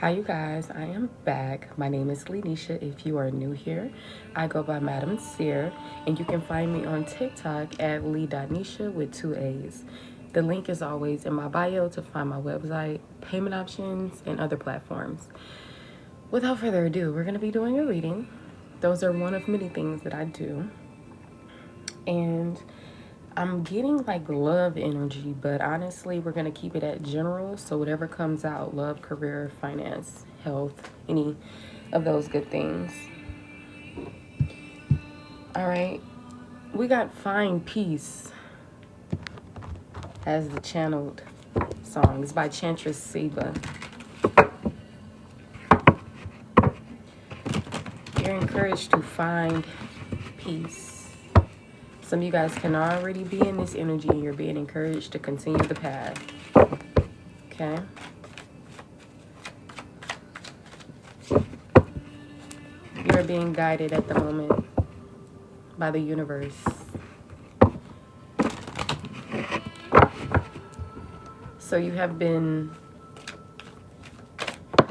Hi, you guys. I am back. My name is Lenisha. If you are new here, I go by Madam Sear, and you can find me on TikTok at Lee.Nisha with two A's. The link is always in my bio to find my website, payment options, and other platforms. Without further ado, we're going to be doing a reading. Those are one of many things that I do. And I'm getting like love energy, but honestly, we're going to keep it at general. So, whatever comes out love, career, finance, health, any of those good things. All right. We got Find Peace as the channeled song. It's by Chantress Seba. You're encouraged to find peace. Some of you guys can already be in this energy and you're being encouraged to continue the path. Okay. You are being guided at the moment by the universe. So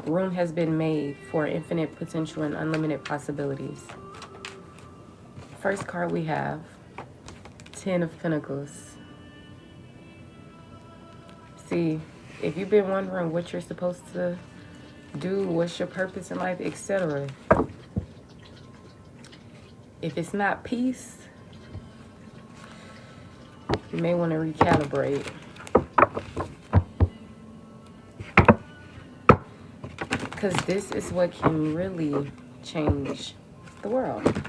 room has been made for infinite potential and unlimited possibilities. First card we have, 10 of Pentacles. See, if you've been wondering what you're supposed to do, what's your purpose in life, etc. If it's not peace, you may want to recalibrate. Because this is what can really change the world.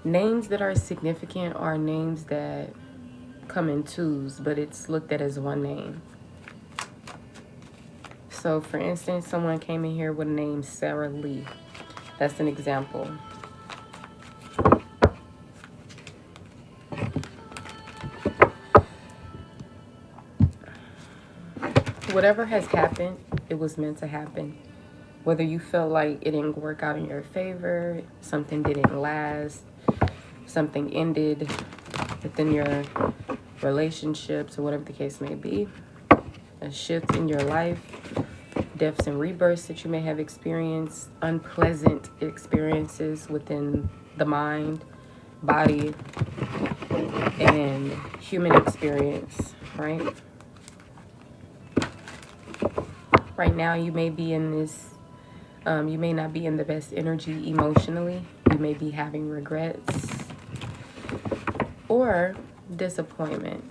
Names that are significant are names that come in twos, but it's looked at as one name. So, for instance, someone came in here with the name Sarah Lee. That's an example. Whatever has happened, it was meant to happen. Whether you felt like it didn't work out in your favor, something didn't last, something ended within your relationships, or whatever the case may be, a shift in your life, deaths and rebirths that you may have experienced, unpleasant experiences within the mind, body, and human experience, right? Right now, you may be in this, you may not be in the best energy emotionally. You may be having regrets or disappointment.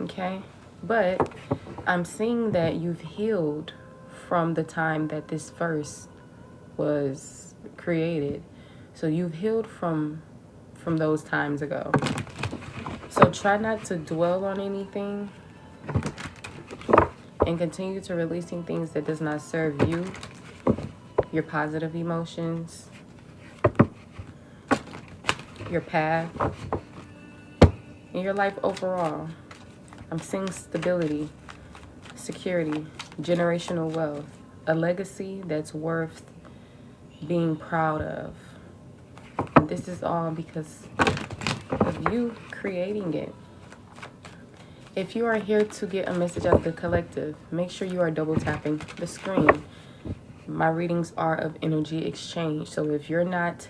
Okay? But I'm seeing that you've healed from the time that this verse was created. So you've healed from those times ago. So try not to dwell on anything and continue to releasing things that does not serve you, your positive emotions, your path, and your life overall. I'm seeing stability, security, generational wealth, a legacy that's worth being proud of. And this is all because of you creating it. If you are here to get a message out of the collective, make sure you are double tapping the screen. My readings are of energy exchange. So if you're not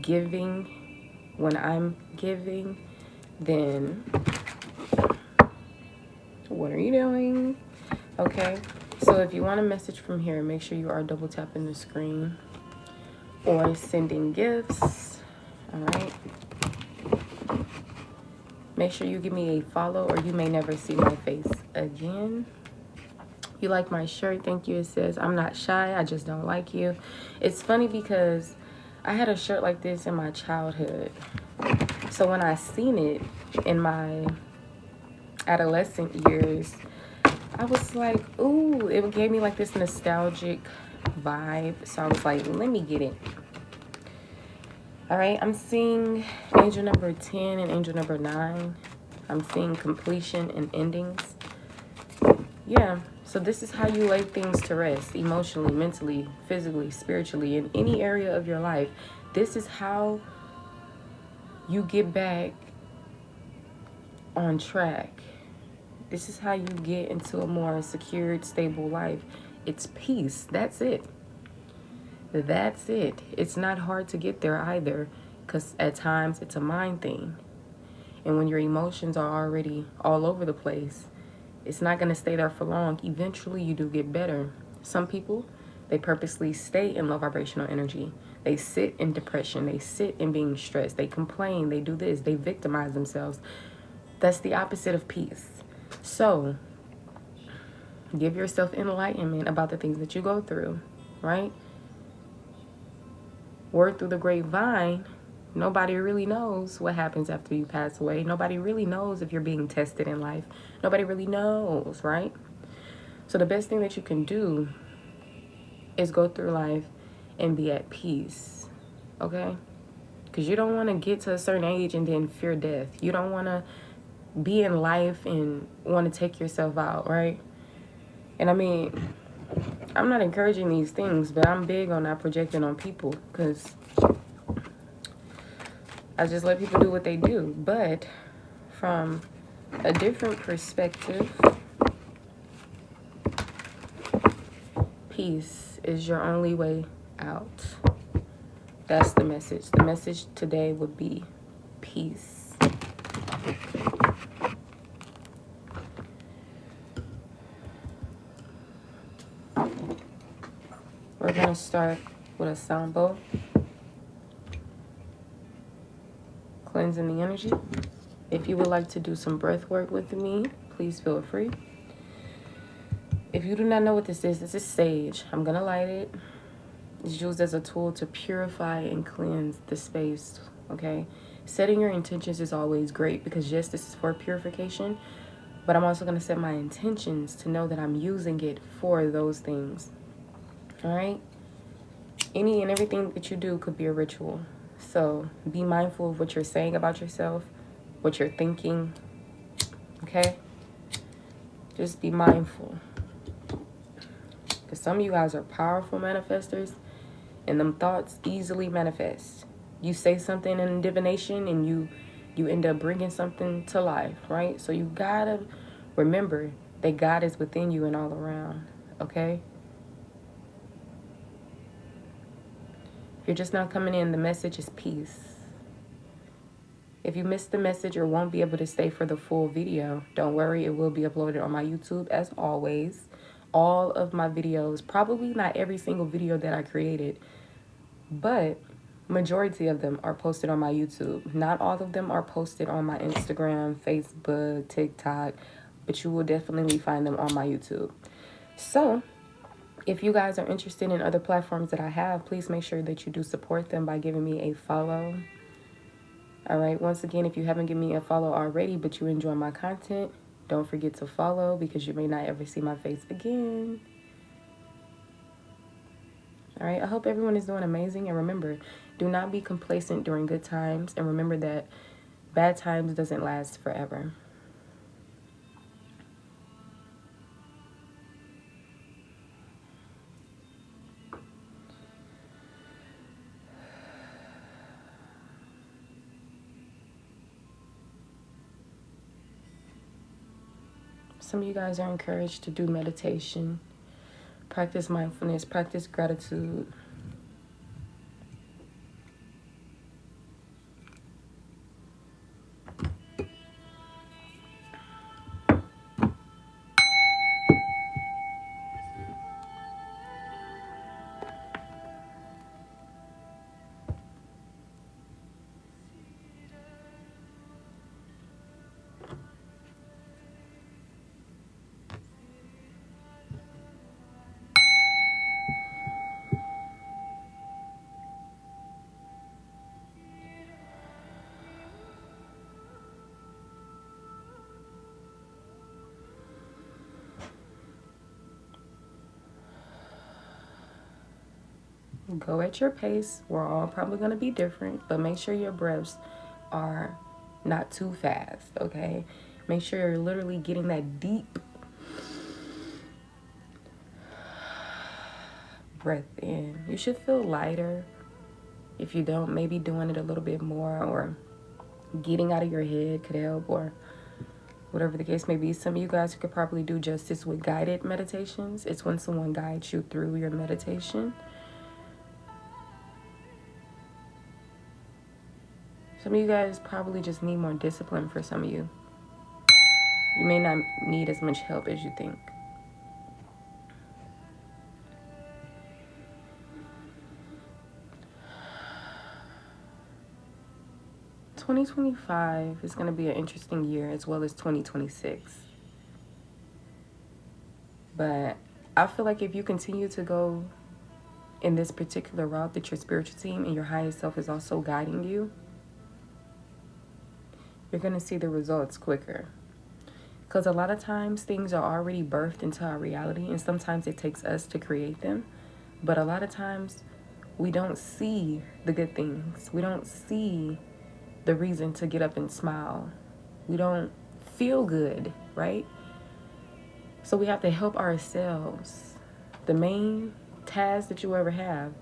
giving when I'm giving, then what are you doing? Okay. So if you want a message from here, make sure you are double tapping the screen or sending gifts. All right. Make sure you give me a follow or you may never see my face again. You like my shirt? Thank you. It says, I'm not shy. I just don't like you. It's funny because I had a shirt like this in my childhood. So when I seen it in my adolescent years, I was like, ooh, it gave me like this nostalgic vibe. So I was like, let me get it. All right, I'm seeing angel number 10 and angel number 9. I'm seeing completion and endings. Yeah, so this is how you lay things to rest emotionally, mentally, physically, spiritually, in any area of your life. This is how you get back on track. This is how you get into a more secured, stable life. It's peace. That's it. That's it. It's not hard to get there either, because at times it's a mind thing. And when your emotions are already all over the place, it's not going to stay there for long. Eventually, you do get better. Some people, they purposely stay in low vibrational energy. They sit in depression. They sit in being stressed. They complain. They do this. They victimize themselves. That's the opposite of peace. So, give yourself enlightenment about the things that you go through, right? Word through the grapevine, nobody really knows what happens after you pass away. Nobody really knows if you're being tested in life. Nobody really knows, right? So the best thing that you can do is go through life and be at peace, okay? Because you don't want to get to a certain age and then fear death. You don't want to be in life and want to take yourself out, right? And I mean, I'm not encouraging these things, but I'm big on not projecting on people, because I just let people do what they do. But from a different perspective, peace is your only way out. That's the message. The message today would be peace. We're going to start with a sound bowl. Cleansing the energy. If you would like to do some breath work with me, please feel free. If you do not know what this is sage. I'm going to light it. It's used as a tool to purify and cleanse the space, okay? Setting your intentions is always great, because yes, this is for purification, but I'm also going to set my intentions to know that I'm using it for those things. All right? Any and everything that you do could be a ritual. So be mindful of what you're saying about yourself, what you're thinking, okay? Just be mindful. Because some of you guys are powerful manifestors, and them thoughts easily manifest. You say something in divination and you end up bringing something to life, right? So you gotta remember that God is within you and all around, okay? If you're just not coming in, the message is peace. If you missed the message or won't be able to stay for the full video, don't worry, it will be uploaded on my YouTube as always. All of my videos, probably not every single video that I created, but majority of them are posted on my YouTube. Not all of them are posted on my Instagram, Facebook, TikTok, but you will definitely find them on my YouTube. So if you guys are interested in other platforms that I have, please make sure that you do support them by giving me a follow. All right. Once again, if you haven't given me a follow already, but you enjoy my content, don't forget to follow, because you may not ever see my face again. All right. I hope everyone is doing amazing. And remember, do not be complacent during good times. And remember that bad times doesn't last forever. Some of you guys are encouraged to do meditation, practice mindfulness, practice gratitude. Go at your pace. We're all probably going to be different, but make sure your breaths are not too fast, okay? Make sure you're literally getting that deep breath in. You should feel lighter. If you don't, maybe doing it a little bit more, or getting out of your head could help, or whatever the case may be. Some of you guys could probably do justice with guided meditations. It's when someone guides you through your meditation. Some of you guys probably just need more discipline. For some of you, you may not need as much help as you think. "2025 is going to be an interesting year, as well as 2026. But I feel like if you continue to go in this particular route that your spiritual team and your highest self is also guiding you, you're going to see the results quicker. Because a lot of times things are already birthed into our reality, and sometimes it takes us to create them. But a lot of times we don't see the good things. We don't see the reason to get up and smile. We don't feel good, right? So we have to help ourselves. The main task that you ever have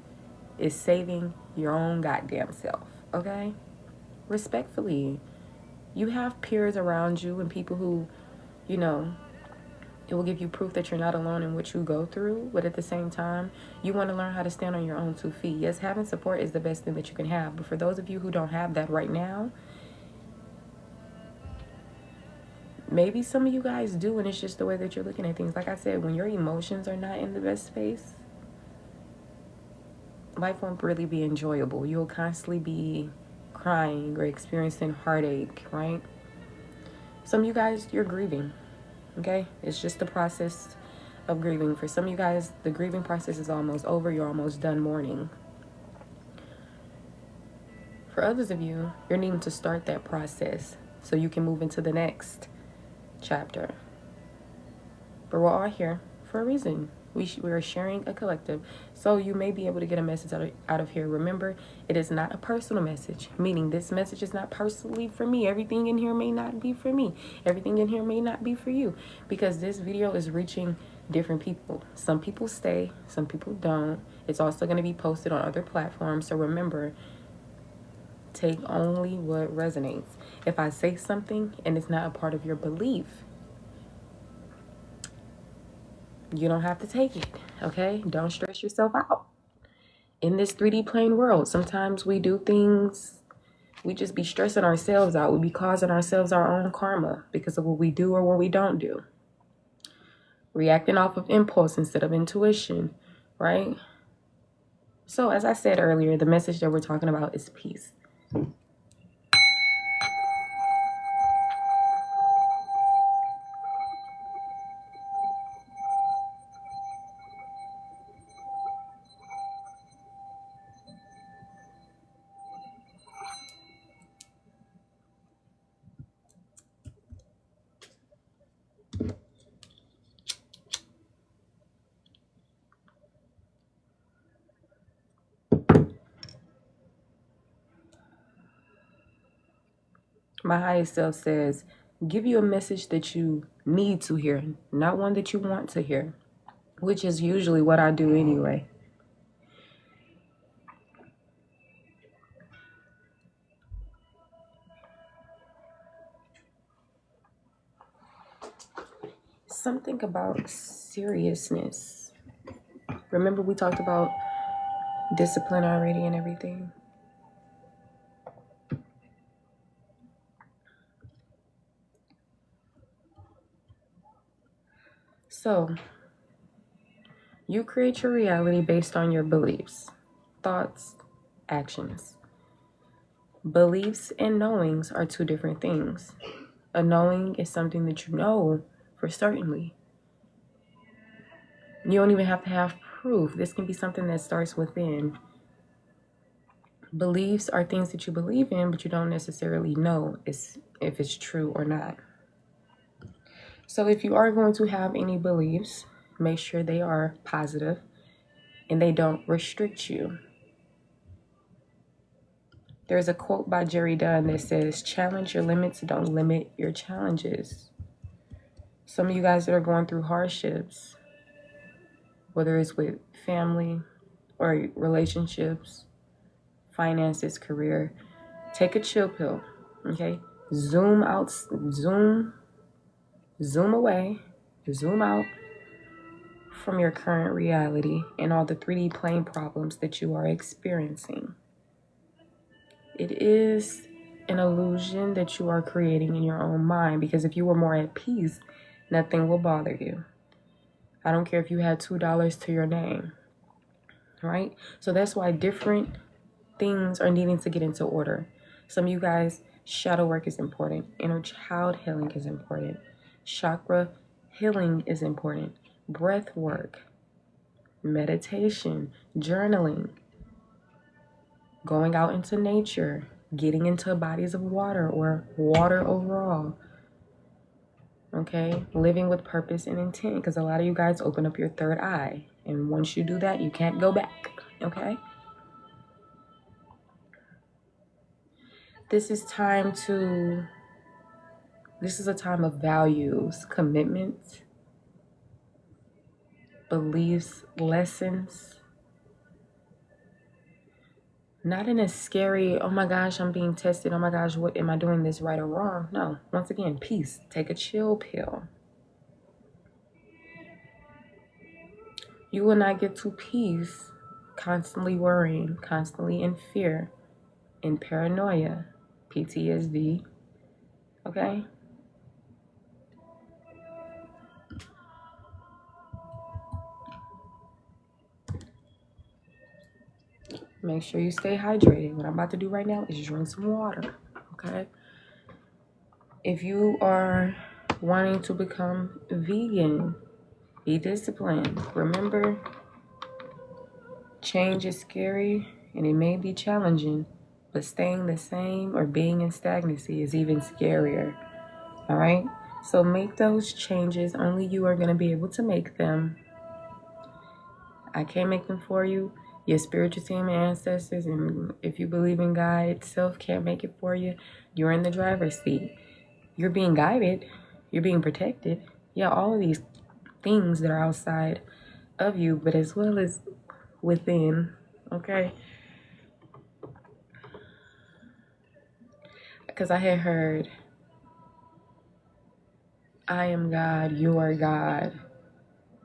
is saving your own goddamn self, okay? Respectfully. You have peers around you and people who, you know, it will give you proof that you're not alone in what you go through. But at the same time, you want to learn how to stand on your own 2 feet. Yes, having support is the best thing that you can have. But for those of you who don't have that right now, maybe some of you guys do, and it's just the way that you're looking at things. Like I said, when your emotions are not in the best space, life won't really be enjoyable. You'll constantly be crying or experiencing heartache, right? Some of you guys, you're grieving, okay? It's just the process of grieving. For some of you guys, the grieving process is almost over. You're almost done mourning. For others of you, you're needing to start that process so you can move into the next chapter. But we're all here for a reason. We're sharing a collective, so you may be able to get a message out of here. Remember, it is not a personal message, meaning this message is not personally for me. Everything in here may not be for me. Everything in here may not be for you, because this video is reaching different people. Some people stay, some people don't. It's also going to be posted on other platforms, so remember, take only what resonates. If I say something and it's not a part of your belief, you don't have to take it, okay? Don't stress yourself out. In this 3D plane world, sometimes we do things, we just be stressing ourselves out. We be causing ourselves our own karma because of what we do or what we don't do. Reacting off of impulse instead of intuition, right? So as I said earlier, the message that we're talking about is peace. My highest self says, give you a message that you need to hear, not one that you want to hear, which is usually what I do anyway. Something about seriousness. Remember we talked about discipline already and everything? So, you create your reality based on your beliefs, thoughts, actions. Beliefs and knowings are 2 different things. A knowing is something that you know for certainly. You don't even have to have proof. This can be something that starts within. Beliefs are things that you believe in, but you don't necessarily know if it's true or not. So if you are going to have any beliefs, make sure they are positive and they don't restrict you. There's a quote by Jerry Dunn that says, challenge your limits, don't limit your challenges. Some of you guys that are going through hardships, whether it's with family or relationships, finances, career, take a chill pill, okay? Zoom Zoom away, zoom out from your current reality and all the 3D plane problems that you are experiencing. It is an illusion that you are creating in your own mind, because if you were more at peace, nothing will bother you. I don't care if you had $2 to your name, right? So that's why different things are needing to get into order. Some of you guys, shadow work is important. Inner child healing is important. Chakra healing is important. Breath work, meditation, journaling, going out into nature, getting into bodies of water or water overall. Okay, living with purpose and intent, because a lot of you guys open up your third eye, and once you do that, you can't go back. Okay, this is a time of values, commitment, beliefs, lessons. Not in a scary, oh my gosh, I'm being tested, oh my gosh, what am I doing, this right or wrong? No, once again, peace. Take a chill pill. You will not get to peace constantly worrying, constantly in fear, in paranoia, PTSD, okay? Make sure you stay hydrated. What I'm about to do right now is drink some water, okay? If you are wanting to become vegan, be disciplined. Remember, change is scary and it may be challenging, but staying the same or being in stagnancy is even scarier, all right? So make those changes. Only you are going to be able to make them. I can't make them for you. Your spiritual team and ancestors, and if you believe in God itself, can't make it for you. You're in the driver's seat. You're being guided. You're being protected. Yeah, all of these things that are outside of you, but as well as within, okay? Because I had heard, I am God, you are God,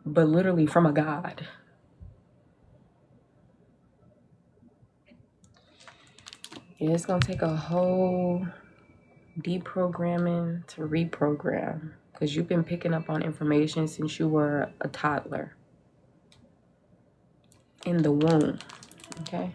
but literally from a God. Yeah, it's going to take a whole deprogramming to reprogram, because you've been picking up on information since you were a toddler in the womb, okay?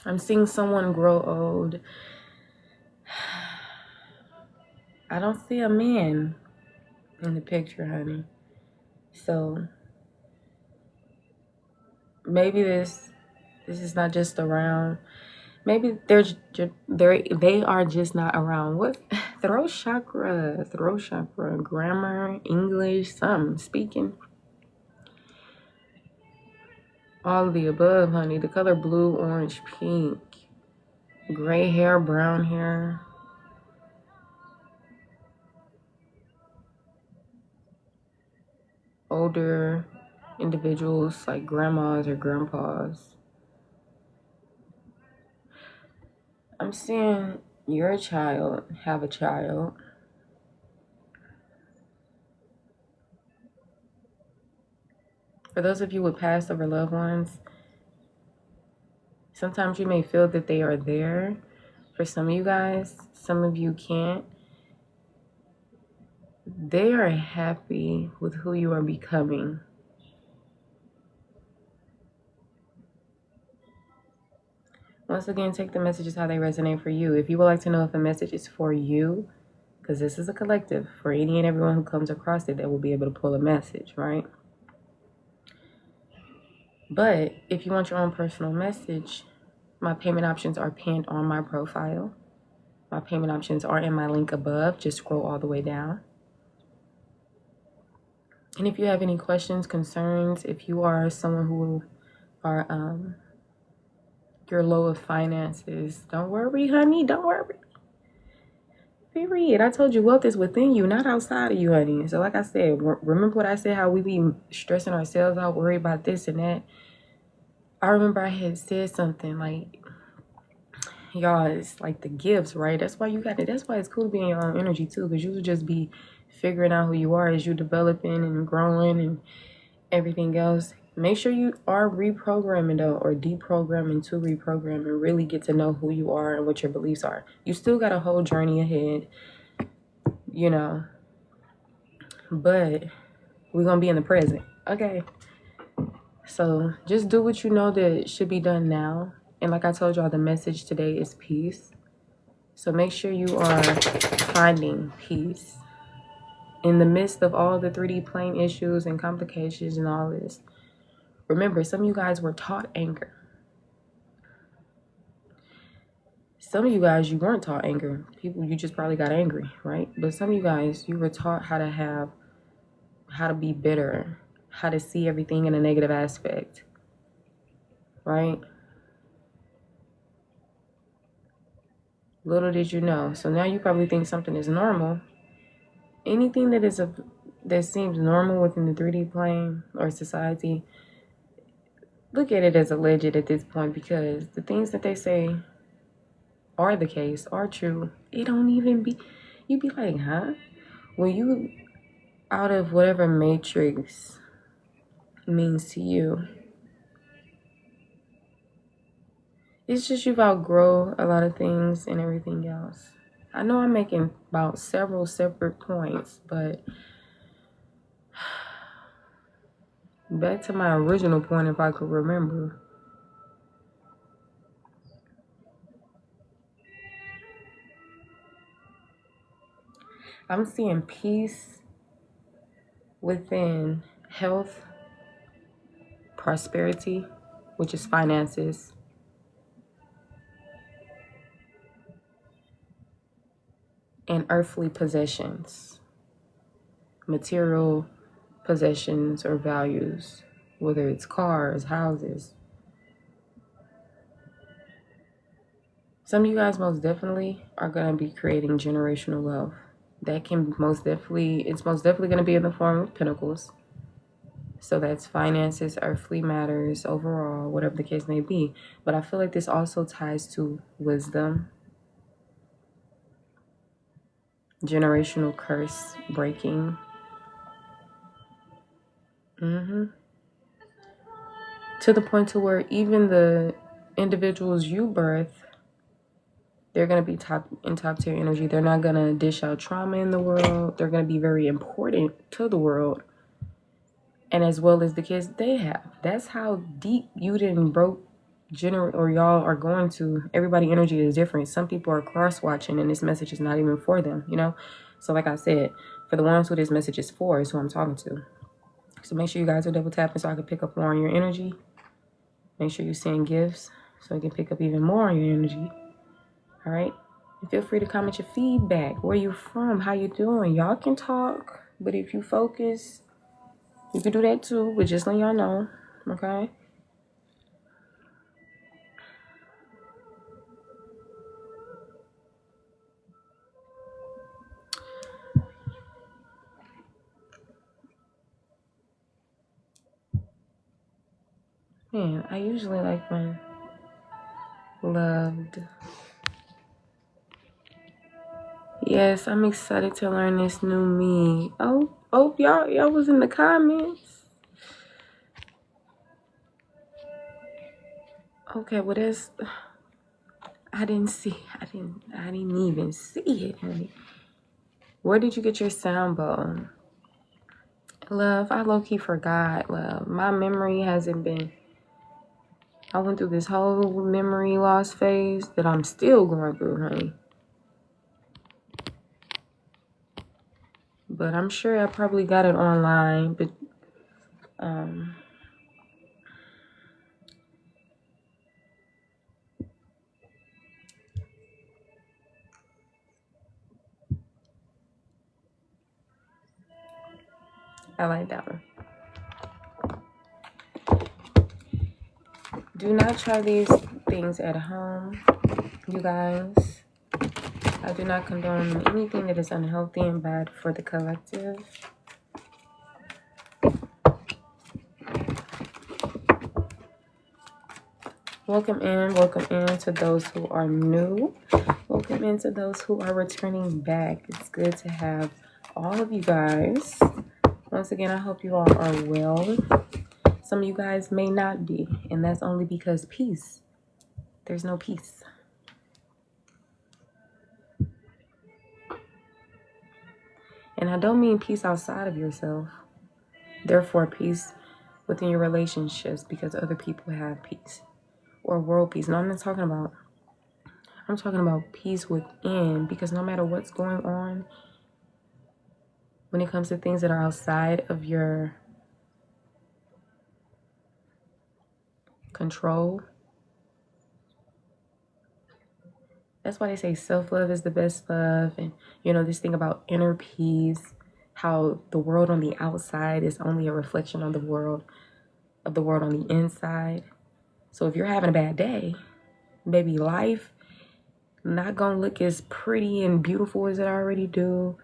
I'm seeing someone grow old. I don't see a man in the picture, honey. So maybe this is not just around. Maybe they are just not around. What? Throat chakra, grammar, English, something, speaking. All of the above, honey. The color blue, orange, pink, gray hair, brown hair. Older individuals like grandmas or grandpas. I'm seeing your child have a child. For those of you with past over loved ones, sometimes you may feel that they are there. For some of you guys, some of you can't. They are happy with who you are becoming. Once again, take the messages how they resonate for you. If you would like to know if a message is for you, because this is a collective, for any and everyone who comes across it that will be able to pull a message, right? But if you want your own personal message, my payment options are pinned on my profile. My payment options are in my link above. Just scroll all the way down. And if you have any questions, concerns, if you are someone who are you're low of finances, don't worry, honey, don't worry. If Period. I told you wealth is within you, not outside of you, honey. So like I said, remember what I said, how we be stressing ourselves out, worried about this and that. I remember I had said something like, y'all, it's like the gifts, right? That's why you got it. That's why it's cool to be in your own energy too, because you would just be figuring out who you are as you developing and growing and everything else. Make sure you are reprogramming though, or deprogramming to reprogram, and really get to know who you are and what your beliefs are. You still got a whole journey ahead, you know, but we're gonna be in the present. Okay, so just do what you know that should be done now. And like I told y'all, the message today is peace. So make sure you are finding peace in the midst of all the 3D plane issues and complications and all this. Remember, some of you guys were taught anger. Some of you guys, you weren't taught anger. People, you just probably got angry, right? But some of you guys, you were taught how to be bitter, how to see everything in a negative aspect, right? Little did you know. So now you probably think something is normal. Anything that seems normal within the 3D plane or society, look at it as alleged at this point, because the things that they say are the case, are true. It don't even be, you be like, huh? When you out of whatever matrix means to you, it's just you've outgrown a lot of things and everything else. I know I'm making about several separate points, but back to my original point, if I could remember. I'm seeing peace within health, prosperity, which is finances, and earthly possessions, material possessions or values, whether it's cars, houses. Some of you guys most definitely are going to be creating generational wealth. That can it's most definitely going to be in the form of pentacles. So that's finances, earthly matters, overall, whatever the case may be. But I feel like this also ties to wisdom, generational curse breaking. To the point to where even the individuals you birth, they're going to be top tier energy. They're not going to dish out trauma in the world. They're going to be very important to the world. And as well as the kids they have. That's how deep you didn't broke or y'all are going to. Everybody energy is different. Some people are cross-watching and this message is not even for them, you know? So like I said, for the ones who this message is for is who I'm talking to. So make sure you guys are double tapping so I can pick up more on your energy. Make sure you send gifts so I can pick up even more on your energy. All right? And feel free to comment your feedback. Where you from? How you doing? Y'all can talk, but if you focus, you can do that too, but just let y'all know, okay? Man, I usually like my loved. Yes, I'm excited to learn this new me. Oh, y'all was in the comments. Okay, well that's, I didn't even see it, honey. Where did you get your sound bow? Love, I low-key forgot, love. My memory hasn't been, I went through this whole memory loss phase that I'm still going through, honey. But I'm sure I probably got it online, but I like that one. Do not try these things at home, you guys. I do not condone anything that is unhealthy and bad for the collective. Welcome in to those who are new. Welcome in to those who are returning back. It's good to have all of you guys. Once again, I hope you all are well. Some of you guys may not be, and that's only because peace. There's no peace. And I don't mean peace outside of yourself. Therefore, peace within your relationships because other people have peace. Or world peace. No, I'm talking about peace within, because no matter what's going on, when it comes to things that are outside of your control, that's why they say self-love is the best love. And this thing about inner peace, how the world on the outside is only a reflection of the world on the inside. So if you're having a bad day, baby, life not gonna look as pretty and beautiful as it already do,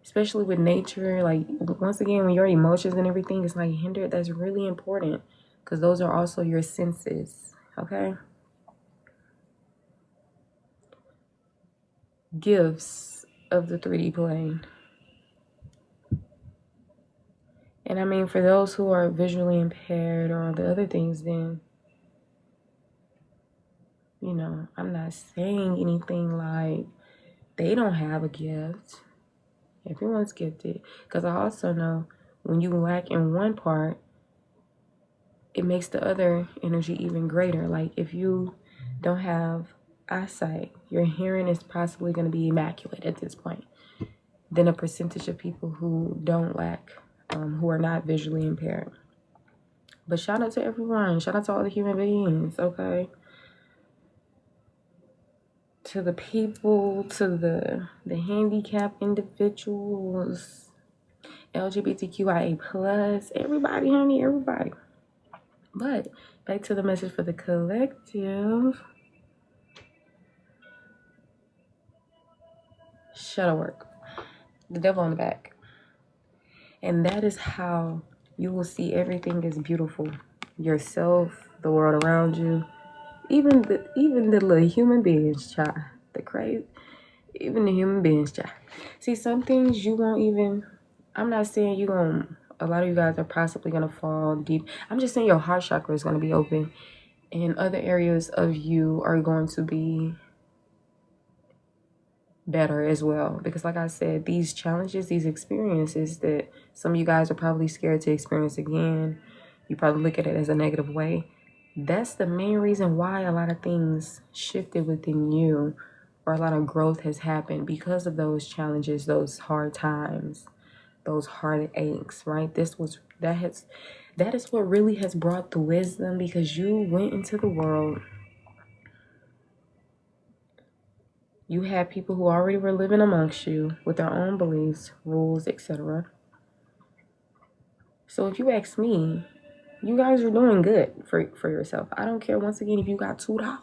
especially with nature. Like, once again, when your emotions and everything is like hindered, that's really important, because those are also your senses. Okay, gifts of the 3D plane. And I mean, for those who are visually impaired or the other things, then I'm not saying anything like they don't have a gift. Everyone's gifted. Because I also know when you lack in one part, it makes the other energy even greater. Like, if you don't have eyesight, your hearing is possibly going to be immaculate at this point. Then a percentage of people who don't lack, who are not visually impaired. But shout out to everyone. Shout out to all the human beings, okay? To the people, to the handicapped individuals, LGBTQIA+, everybody, honey, everybody. But back to the message for the collective. Shadow work. The devil on the back. And that is how you will see everything is beautiful. Yourself, the world around you, even the little human beings, child. Even the human beings, child. See, some things you won't even, I'm not saying a lot of you guys are possibly going to fall deep. I'm just saying your heart chakra is going to be open, and other areas of you are going to be better as well. Because like I said, these challenges, these experiences that some of you guys are probably scared to experience again, you probably look at it as a negative way. That's the main reason why a lot of things shifted within you, or a lot of growth has happened because of those challenges, those hard times, those heartaches, right? That is what really has brought the wisdom, because you went into the world. You had people who already were living amongst you with their own beliefs, rules, etc. So if you ask me, you guys are doing good for yourself. I don't care, once again, if you got $2.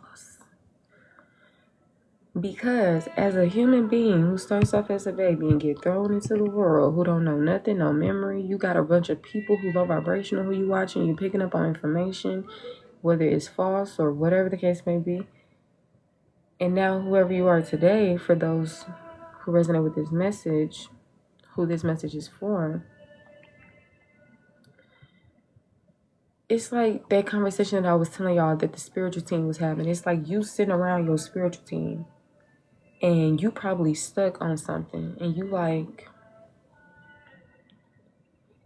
Because as a human being who starts off as a baby and get thrown into the world, who don't know nothing, no memory, you got a bunch of people who low vibrational who you watching, you picking up on information, whether it's false or whatever the case may be. And now whoever you are today, for those who resonate with this message, who this message is for, it's like that conversation that I was telling y'all that the spiritual team was having. It's like you sitting around your spiritual team and you probably stuck on something, and you like,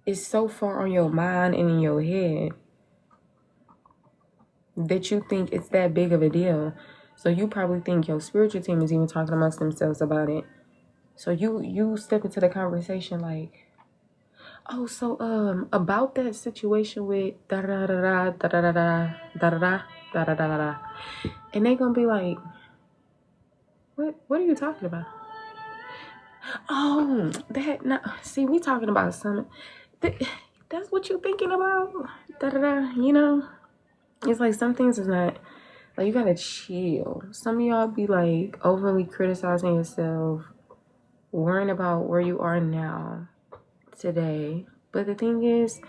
it's so far on your mind and in your head that you think it's that big of a deal. So you probably think your spiritual team is even talking amongst themselves about it. So you step into the conversation like, oh, so about that situation with da da da da da da da da da da da da da, and they gonna be like, what are you talking about? Oh, that, no, see, we talking about something. That's what you thinking about? Da da da. It's like some things is not Like, you gotta chill. Some of y'all be like overly criticizing yourself, worrying about where you are now, today. But the thing is,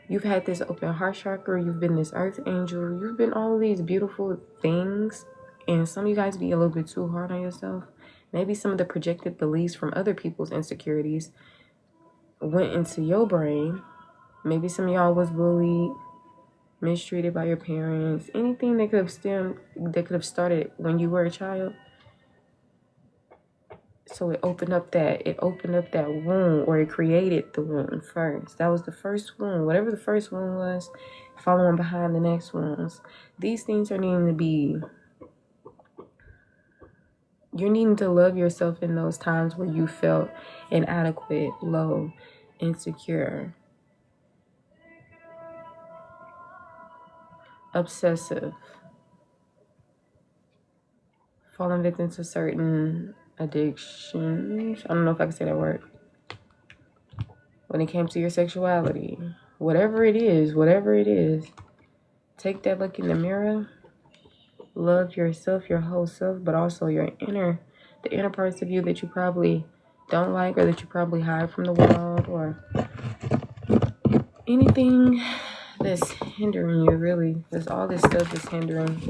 you've had this open heart chakra, you've been this earth angel, you've been all of these beautiful things. And some of you guys be a little bit too hard on yourself. Maybe some of the projected beliefs from other people's insecurities went into your brain. Maybe some of y'all was bullied, mistreated by your parents, anything that could have started when you were a child. So it opened up that wound, or it created the wound first. That was the first wound. Whatever the first wound was, following behind the next wounds. These things are needing to be, you're needing to love yourself in those times where you felt inadequate, low, insecure, obsessive, falling victim to certain addictions. I don't know if I can say that word. When it came to your sexuality, whatever it is, take that look in the mirror. Love yourself, your whole self, but also the inner parts of you that you probably don't like, or that you probably hide from the world, or anything that's hindering you, really. Because all this stuff is hindering.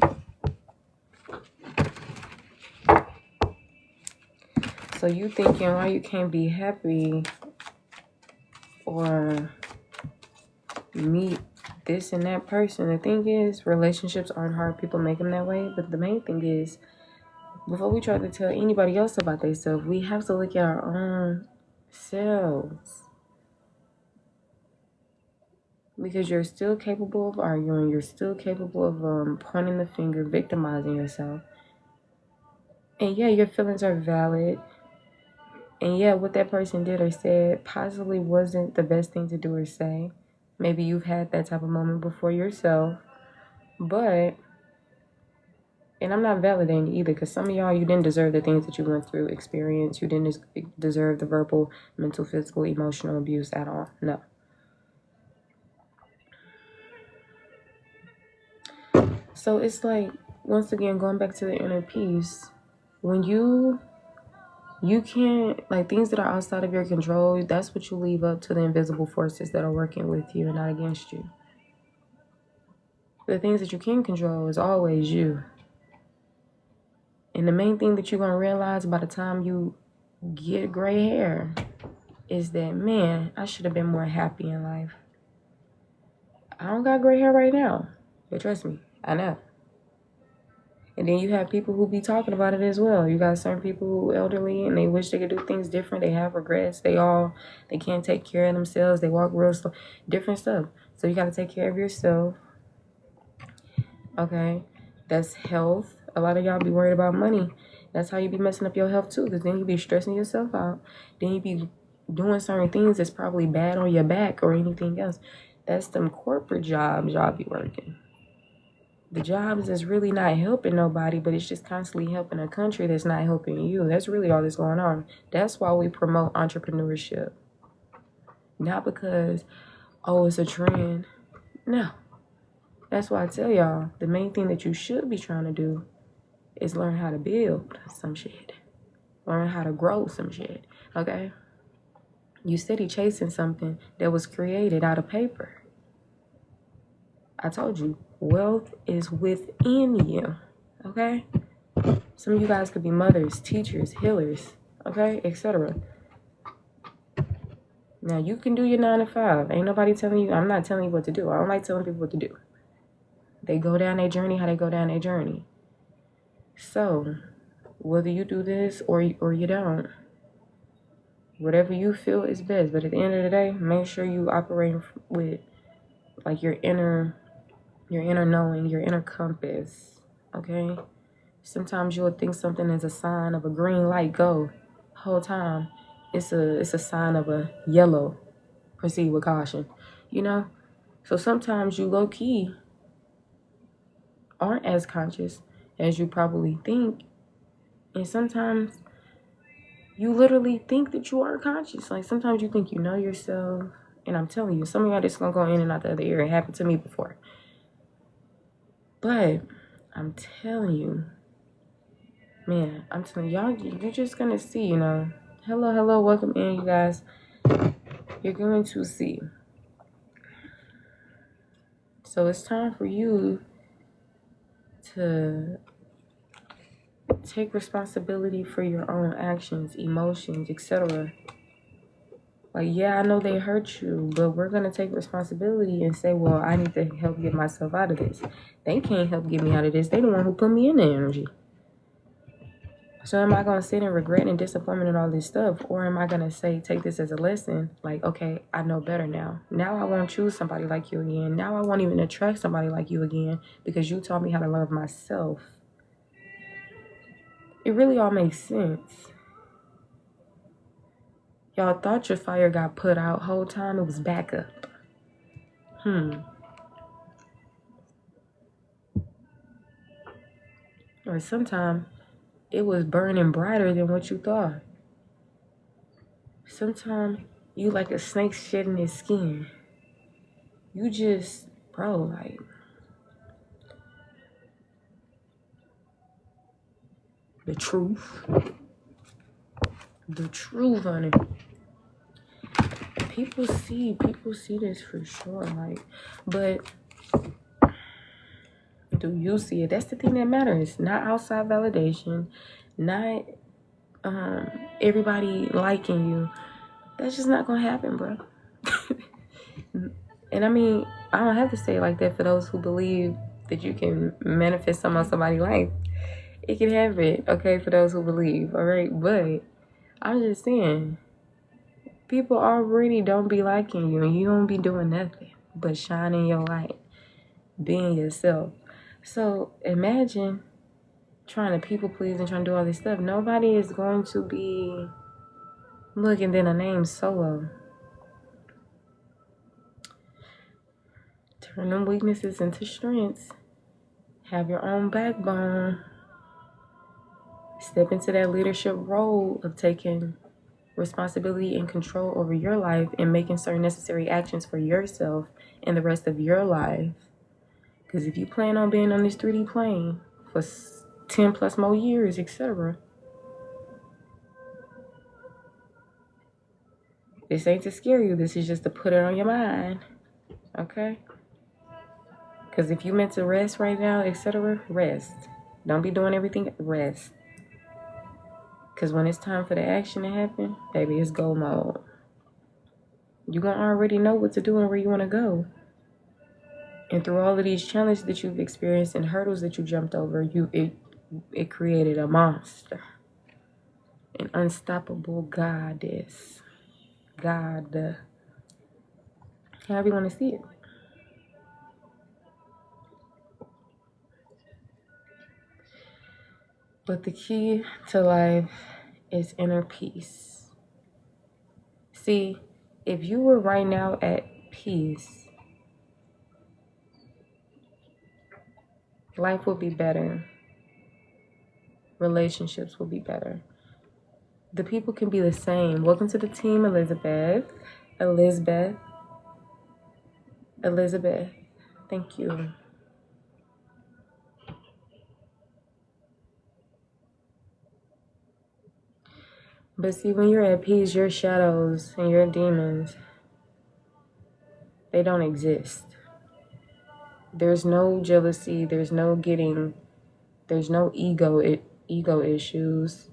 So you thinking why you can't be happy or meet this and that person. The thing is, relationships aren't hard. People make them that way. But the main thing is, before we try to tell anybody else about themselves, we have to look at our own selves. Because you're still capable of arguing. You're still capable of pointing the finger, victimizing yourself. And yeah, your feelings are valid. And yeah, what that person did or said possibly wasn't the best thing to do or say. Maybe you've had that type of moment before yourself. But, and I'm not validating either, because some of y'all, you didn't deserve the things that you went through, experience. You didn't deserve the verbal, mental, physical, emotional abuse at all. No. So it's like, once again, going back to the inner peace, when you can't, like, things that are outside of your control, that's what you leave up to the invisible forces that are working with you and not against you. The things that you can control is always you. And the main thing that you're going to realize by the time you get gray hair is that, man, I should have been more happy in life. I don't got gray hair right now, but trust me, I know. And then you have people who be talking about it as well. You got certain people who are elderly and they wish they could do things different. They have regrets. They can't take care of themselves. They walk real slow. Different stuff. So you got to take care of yourself. Okay? That's health. A lot of y'all be worried about money. That's how you be messing up your health too. Because then you be stressing yourself out. Then you be doing certain things that's probably bad on your back or anything else. That's them corporate jobs y'all be working. The jobs is really not helping nobody, but it's just constantly helping a country that's not helping you. That's really all that's going on. That's why we promote entrepreneurship. Not because, oh, it's a trend. No. That's why I tell y'all, the main thing that you should be trying to do is learn how to build some shit. Learn how to grow some shit, okay? You steady chasing something that was created out of paper. I told you, wealth is within you, okay? Some of you guys could be mothers, teachers, healers, okay, etc. Now, you can do your 9 to 5. Ain't nobody telling you. I'm not telling you what to do. I don't like telling people what to do. They go down their journey how they go down their journey. So, whether you do this or you don't, whatever you feel is best. But at the end of the day, make sure you operate with, like, your inner knowing, your inner compass, okay? Sometimes you'll think something is a sign of a green light, go. Whole time, it's a sign of a yellow, proceed with caution, you know? So sometimes you low-key aren't as conscious as you probably think. And sometimes you literally think that you are conscious. Like, sometimes you think you know yourself. And I'm telling you, some of y'all just gonna go in and out the other ear. It happened to me before. But I'm telling you. Man, I'm telling y'all, you're just gonna see, you know. Hello, welcome in, you guys. You're going to see. So it's time for you to take responsibility for your own actions, emotions, etc. Like, yeah, I know they hurt you, but we're gonna take responsibility and say, well, I need to help get myself out of this. They can't help get me out of this. They the one who put me in the energy. So am I going to sit in regret and disappointment and all this stuff? Or am I going to say, take this as a lesson? Like, okay, I know better now. Now I won't choose somebody like you again. Now I won't even attract somebody like you again because you taught me how to love myself. It really all makes sense. Y'all thought your fire got put out whole time. It was back up. Or sometimes it was burning brighter than what you thought. Sometimes you like a snake shedding its skin. You just, bro, like, the truth, honey. People see this for sure, like, but do you see it? That's the thing that matters. Not outside validation, not everybody liking you. That's just not gonna happen, bro. And I mean, I don't have to say it like that for those who believe that you can manifest something on somebody's life. It can happen, okay, for those who believe, all right? But I'm just saying, people already don't be liking you, and you don't be doing nothing but shining your light, being yourself. So imagine trying to people please and trying to do all this stuff. Nobody is going to be looking then a name Solo. Turn them weaknesses into strengths. Have your own backbone. Step into that leadership role of taking responsibility and control over your life and making certain necessary actions for yourself and the rest of your life. Because if you plan on being on this 3D plane for 10 plus more years, etc., this ain't to scare you. This is just to put it on your mind. Okay? Because if you meant to rest right now, etc., rest. Don't be doing everything. Rest. Because when it's time for the action to happen, baby, it's go mode. You're going to already know what to do and where you want to go. And through all of these challenges that you've experienced and hurdles that you jumped over, it created a monster. An unstoppable goddess. God. However you want to see it. But the key to life is inner peace. See, if you were right now at peace, life will be better. Relationships will be better. The people can be the same. Welcome to the team, Elizabeth. Thank you. But see, when you're at peace, your shadows and your demons, they don't exist. There's no jealousy. There's no ego issues.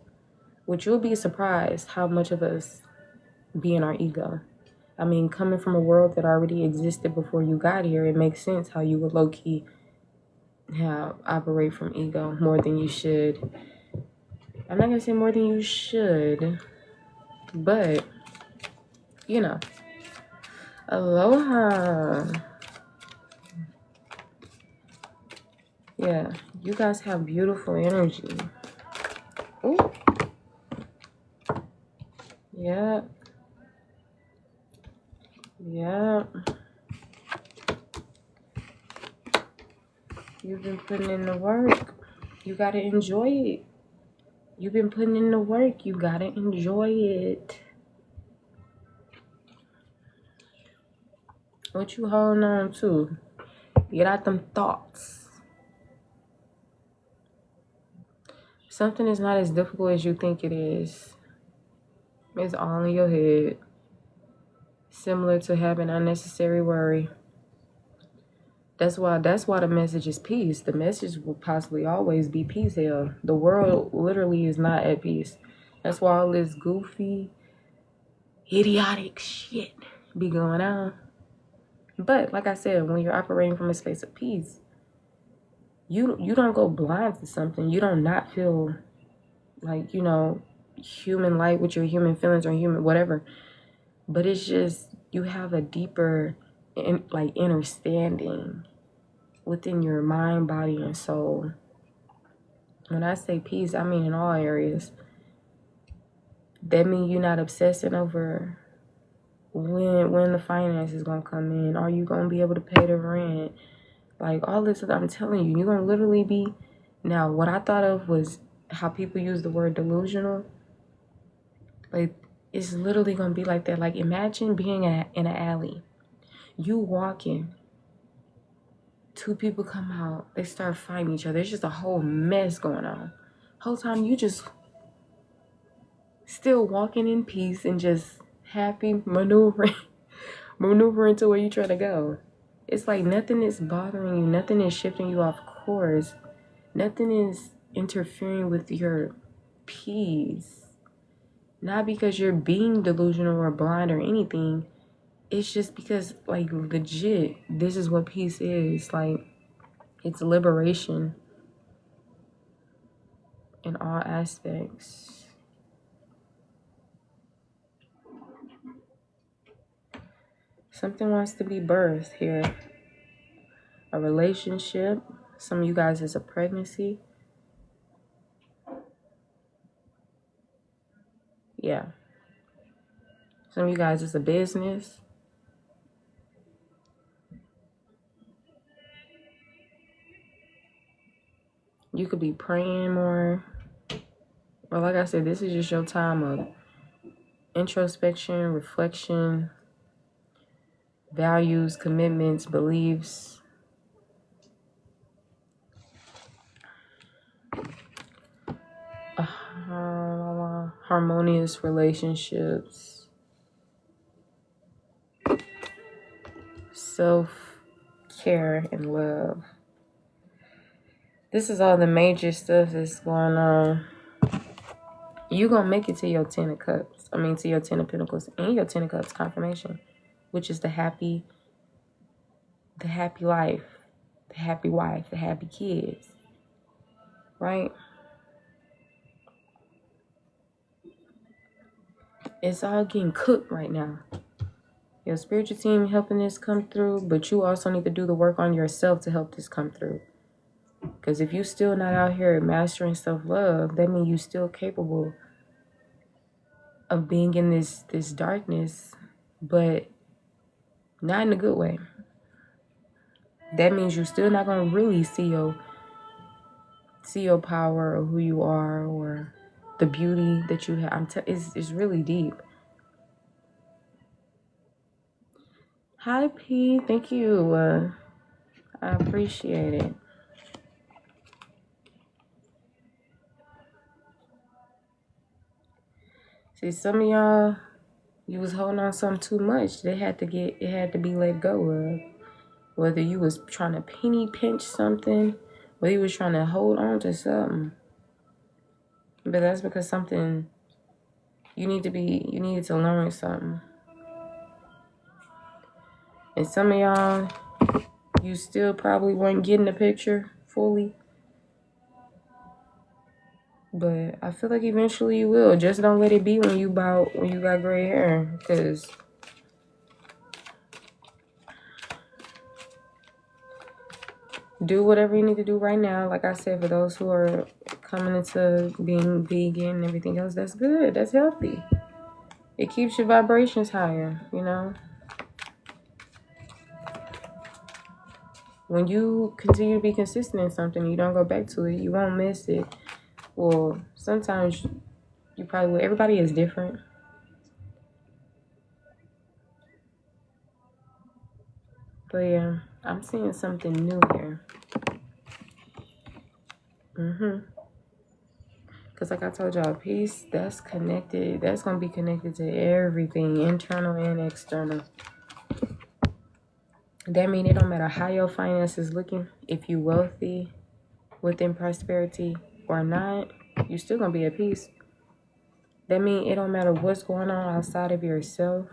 Which you'll be surprised how much of us be in our ego. I mean, coming from a world that already existed before you got here, it makes sense how you would low-key operate from ego more than you should. I'm not going to say more than you should, but, you know. Aloha. Yeah, you guys have beautiful energy. Ooh. Yeah. You've been putting in the work. You gotta enjoy it. You've been putting in the work. You gotta enjoy it. What you holding on to? Get out them thoughts. Something is not as difficult as you think it is. It's all in your head. Similar to having unnecessary worry. That's why the message is peace. The message will possibly always be peace here. The world literally is not at peace. That's why all this goofy, idiotic shit be going on. But like I said, when you're operating from a space of peace, you don't go blind to something. You don't not feel like, human light with your human feelings or human whatever. But it's just you have a deeper understanding within your mind, body, and soul. When I say peace, I mean in all areas. That means you're not obsessing over when the finance is gonna come in. Are you gonna be able to pay the rent? Like all this, I'm telling you, you're gonna literally be. Now, what I thought of was how people use the word delusional. Like it's literally gonna be like that. Like imagine being in an alley, you walking. Two people come out, they start fighting each other. It's just a whole mess going on. Whole time you just still walking in peace and just happy maneuvering to where you try to go. It's like nothing is bothering you, nothing is shifting you off course, nothing is interfering with your peace. Not because you're being delusional or blind or anything. It's just because, like, legit, this is what peace is. Like, it's liberation in all aspects. Something wants to be birthed here. A relationship. Some of you guys is a pregnancy. Yeah. Some of you guys is a business. You could be praying more. Or like I said, this is just your time of introspection, reflection, values, commitments, beliefs. Harmonious relationships. Self-care and love. This is all the major stuff that's going on. You're going to make it to your 10 of cups. To your 10 of pentacles and your 10 of cups confirmation, which is the happy life, the happy wife, the happy kids, right? It's all getting cooked right now. Your spiritual team helping this come through, but you also need to do the work on yourself to help this come through. Because if you're still not out here mastering self-love, that means you're still capable of being in this darkness, but not in a good way. That means you're still not going to really see your power or who you are or the beauty that you have. It's really deep. Hi, P. Thank you. I appreciate it. See, some of y'all, you was holding on something too much. It had to be let go of. Whether you was trying to penny pinch something, whether you was trying to hold on to something. But that's because something, you needed to learn something. And some of y'all, you still probably weren't getting the picture fully. But I feel like eventually you will. Just don't let it be when you got gray hair. Because do whatever you need to do right now. Like I said, for those who are coming into being vegan and everything else, that's good. That's healthy. It keeps your vibrations higher, When you continue to be consistent in something, you don't go back to it, you won't miss it. Well, sometimes you probably will. Everybody is different. But yeah, I'm seeing something new here. Because like I told y'all, peace, that's connected. That's going to be connected to everything, internal and external. That means it don't matter how your finances looking. If you wealthy, within prosperity or not, you still going to be at peace. That means it don't matter what's going on outside of yourself.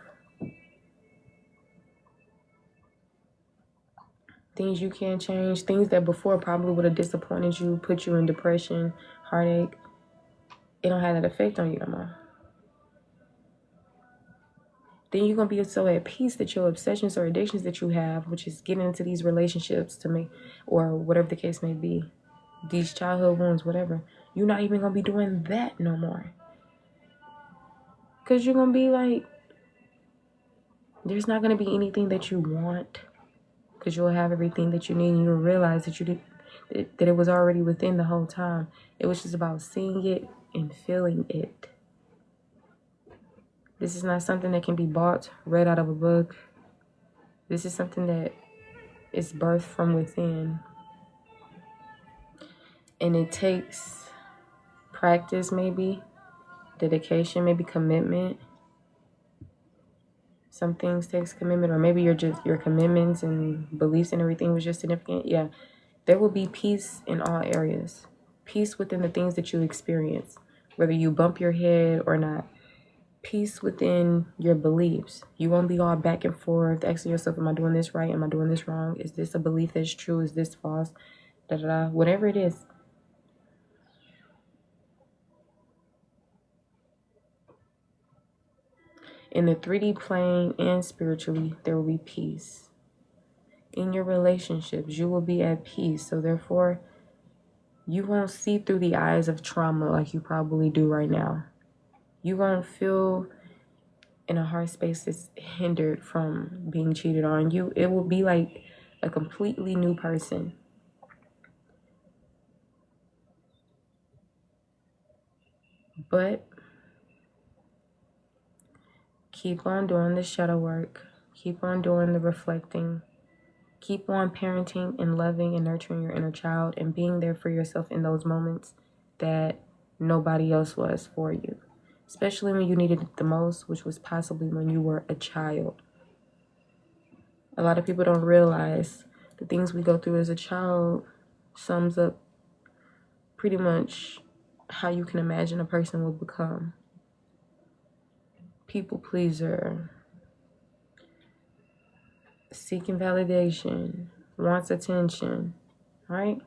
Things you can't change. Things that before probably would have disappointed you, put you in depression, heartache. It don't have that effect on you no more. Then you're going to be so at peace that your obsessions or addictions that you have, which is getting into these relationships to make, or whatever the case may be, these childhood wounds, whatever, you're not even going to be doing that no more. Because you're going to be like, there's not going to be anything that you want. Because you'll have everything that you need, and you'll realize that that it was already within the whole time. It was just about seeing it and feeling it. This is not something that can be bought, read out of a book. This is something that is birthed from within. And it takes practice, maybe, dedication, maybe commitment. Some things takes commitment, or maybe your commitments and beliefs and everything was just significant. Yeah, there will be peace in all areas. Peace within the things that you experience, whether you bump your head or not. Peace within your beliefs. You won't be all back and forth asking yourself, am I doing this right? Am I doing this wrong? Is this a belief that's true? Is this false? Da da da. Whatever it is. In the 3D plane and spiritually, there will be peace. In your relationships, you will be at peace. So therefore, you won't see through the eyes of trauma like you probably do right now. You won't feel in a heart space that's hindered from being cheated on. It will be like a completely new person. But keep on doing the shadow work. Keep on doing the reflecting. Keep on parenting and loving and nurturing your inner child and being there for yourself in those moments that nobody else was for you. Especially when you needed it the most, which was possibly when you were a child. A lot of people don't realize the things we go through as a child sums up pretty much how you can imagine a person will become. People pleaser, seeking validation, wants attention, right?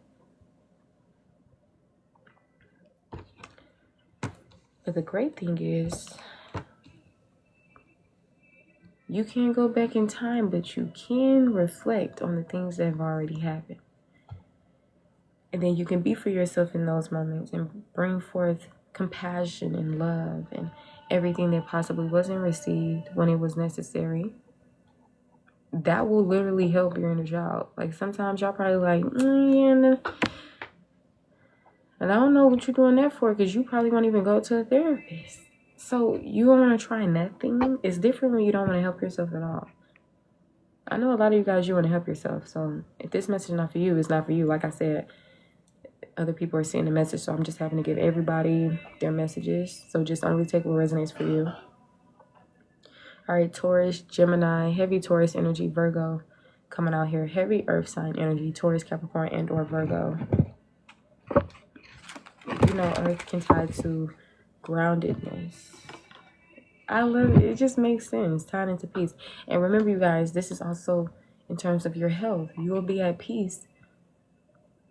But the great thing is, you can't go back in time, but you can reflect on the things that have already happened. And then you can be for yourself in those moments and bring forth compassion and love and everything that possibly wasn't received when it was necessary. That will literally help your inner child. Like sometimes y'all probably like, and I don't know what you're doing that for, because you probably won't even go to a therapist. So you don't want to try nothing. It's different when you don't want to help yourself at all. I know a lot of you guys, you want to help yourself. So if this message is not for you, it's not for you. Like I said, other people are seeing the message, so I'm just having to give everybody their messages. So just only take what resonates for you. All right, Taurus, Gemini, heavy Taurus energy, Virgo coming out here. Heavy earth sign energy, Taurus, Capricorn, and or Virgo. You know, earth can tie to groundedness. I love it. It just makes sense. Tying into peace. And remember, you guys, this is also in terms of your health. You will be at peace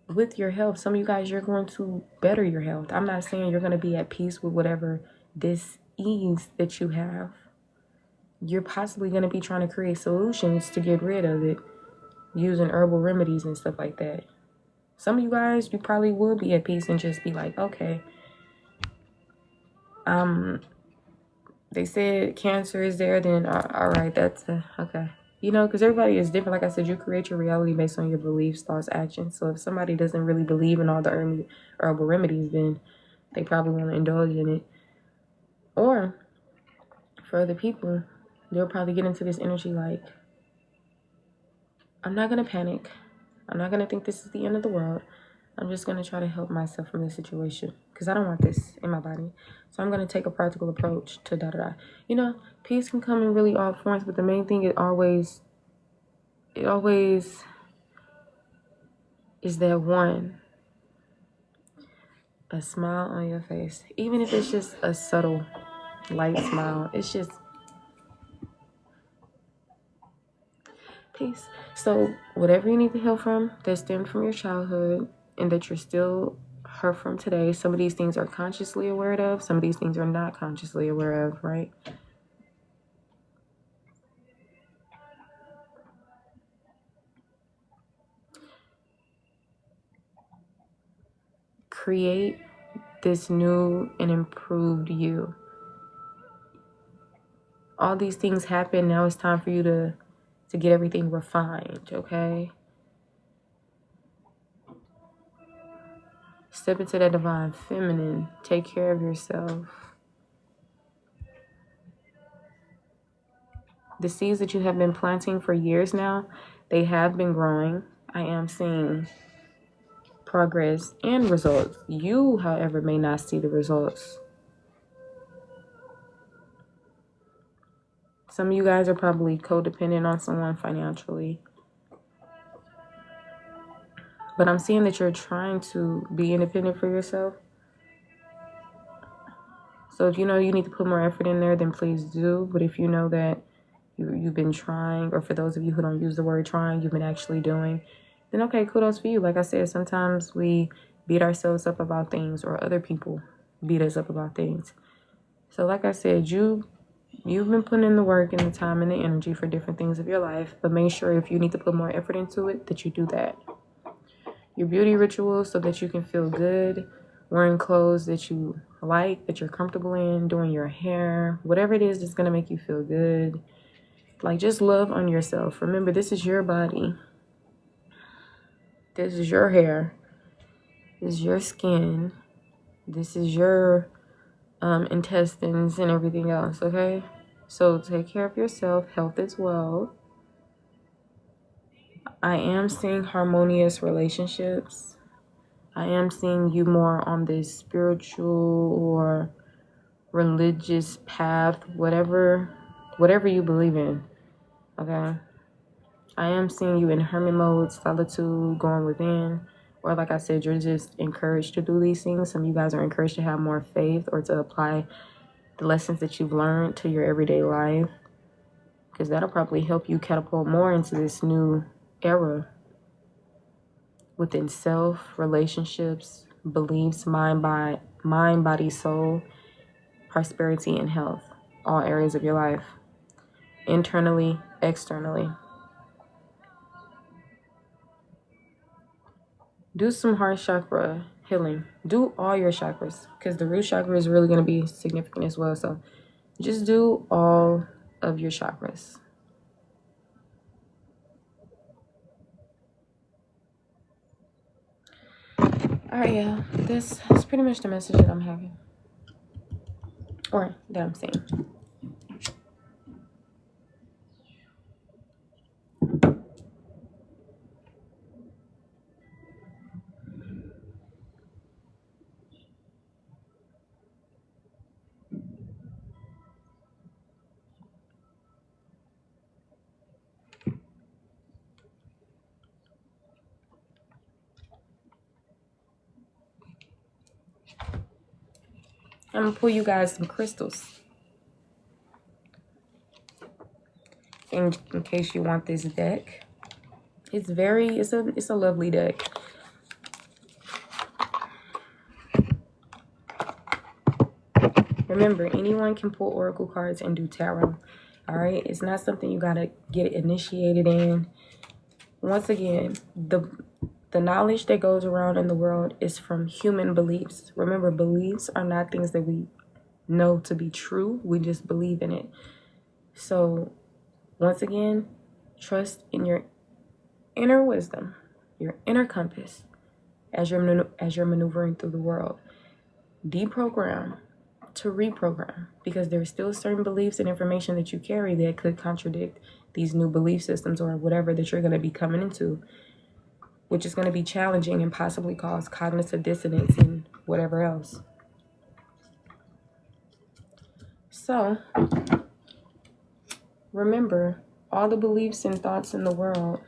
with your health. Some of you guys, you're going to better your health. I'm not saying you're going to be at peace with whatever dis-ease that you have. You're possibly going to be trying to create solutions to get rid of it using herbal remedies and stuff like that. Some of you guys, you probably will be at peace and just be like, okay, they said cancer is there, then all right, that's okay. You know, because everybody is different. Like I said, you create your reality based on your beliefs, thoughts, actions. So if somebody doesn't really believe in all the herbal remedies, then they probably want to indulge in it. Or for other people, they'll probably get into this energy like, I'm not going to panic. I'm not going to think this is the end of the world. I'm just going to try to help myself from this situation because I don't want this in my body. So I'm going to take a practical approach to da-da-da. You know, peace can come in really all forms, but the main thing it always is that one, a smile on your face. Even if it's just a subtle, light smile, it's just peace. So whatever you need to heal from that stemmed from your childhood and that you're still hurt from today, some of these things are consciously aware of, some of these things are not consciously aware of, right? Create this new and improved you. All these things happen. Now it's time for you to get everything refined, okay? Step into that divine feminine. Take care of yourself. The seeds that you have been planting for years now, they have been growing. I am seeing progress and results. You, however, may not see the results. Some of you guys are probably codependent on someone financially. But I'm seeing that you're trying to be independent for yourself. So if you know you need to put more effort in there, then please do. But if you know that you've been trying, or for those of you who don't use the word trying, you've been actually doing, then okay, kudos for you. Like I said, sometimes we beat ourselves up about things, or other people beat us up about things. So like I said, you've been putting in the work and the time and the energy for different things of your life, but make sure if you need to put more effort into it, that you do that. Your beauty rituals so that you can feel good, wearing clothes that you like, that you're comfortable in, doing your hair, whatever it is that's going to make you feel good. Like, just love on yourself. Remember, this is your body. This is your hair. This is your skin. This is your intestines and everything else, okay? So take care of yourself. Health is wealth. I am seeing harmonious relationships. I am seeing you more on this spiritual or religious path, whatever you believe in, okay? I am seeing you in hermit mode, solitude, going within, or like I said, you're just encouraged to do these things. Some of you guys are encouraged to have more faith or to apply the lessons that you've learned to your everyday life, because that'll probably help you catapult more into this new era within self, relationships, beliefs, mind, body, soul, prosperity, and health, all areas of your life, internally, externally. Do some heart chakra healing. Do all your chakras, because the root chakra is really going to be significant as well. So just do all of your chakras. All right, yeah, that's pretty much the message that I'm having, or that I'm seeing. I'm gonna pull you guys some crystals in case you want this deck. It's a lovely deck. Remember, anyone can pull oracle cards and do tarot. All right, it's not something you gotta get initiated in. Once again, the knowledge that goes around in the world is from human beliefs. Remember, beliefs are not things that we know to be true. We just believe in it. So, once again, trust in your inner wisdom, your inner compass, as you're maneuvering through the world. Deprogram to reprogram, because there's still certain beliefs and information that you carry that could contradict these new belief systems or whatever that you're going to be coming into. which is going to be challenging and possibly cause cognitive dissonance and whatever else. So, remember, all the beliefs and thoughts in the world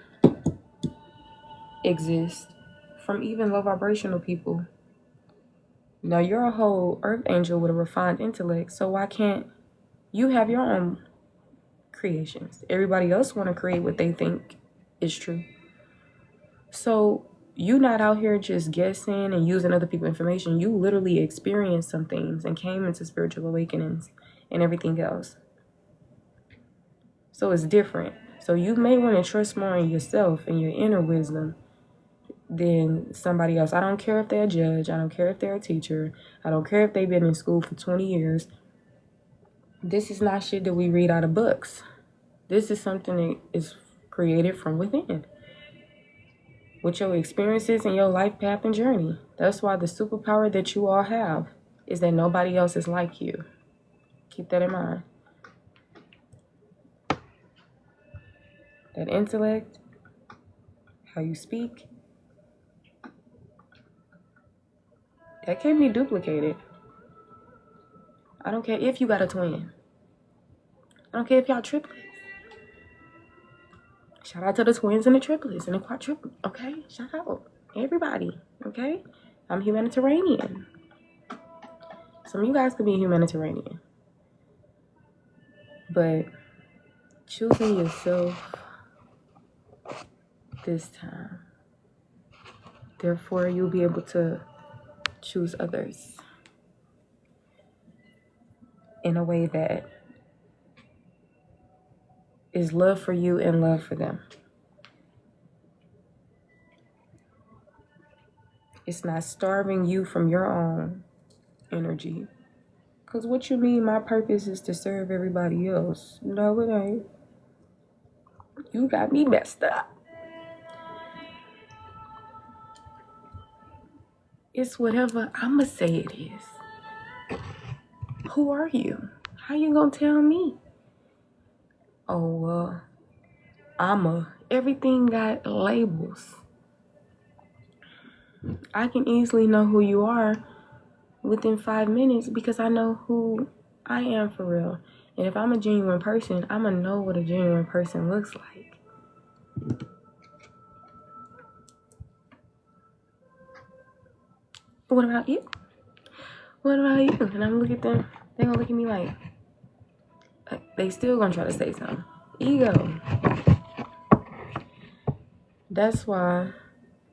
exist from even low vibrational people. Now, you're a whole earth angel with a refined intellect, so why can't you have your own creations? Everybody else want to create what they think is true. So you not out here just guessing and using other people's information. You literally experienced some things and came into spiritual awakenings and everything else. So it's different. So you may want to trust more in yourself and your inner wisdom than somebody else. I don't care if they're a judge. I don't care if they're a teacher. I don't care if they've been in school for 20 years. This is not shit that we read out of books. This is something that is created from within, with your experiences and your life path and journey. That's why the superpower that you all have is that nobody else is like you. Keep that in mind. That intellect, how you speak, that can't be duplicated. I don't care if you got a twin. I don't care if y'all triplets. Shout out to the twins and the triplets and the quadruplets, okay? Shout out. Everybody, okay? I'm humanitarian. Some of you guys could be humanitarian. But choosing yourself this time. Therefore, you'll be able to choose others in a way that is love for you and love for them. It's not starving you from your own energy. Because what you mean, my purpose is to serve everybody else? No, it ain't. You got me messed up. It's whatever I'ma say it is. Who are you? How you gonna tell me? Oh, everything got labels. I can easily know who you are within 5 minutes because I know who I am for real. And if I'm a genuine person, I'm gonna know what a genuine person looks like. What about you? What about you? And I'm gonna look at them. They're gonna look at me like they still gonna try to say something. Ego. That's why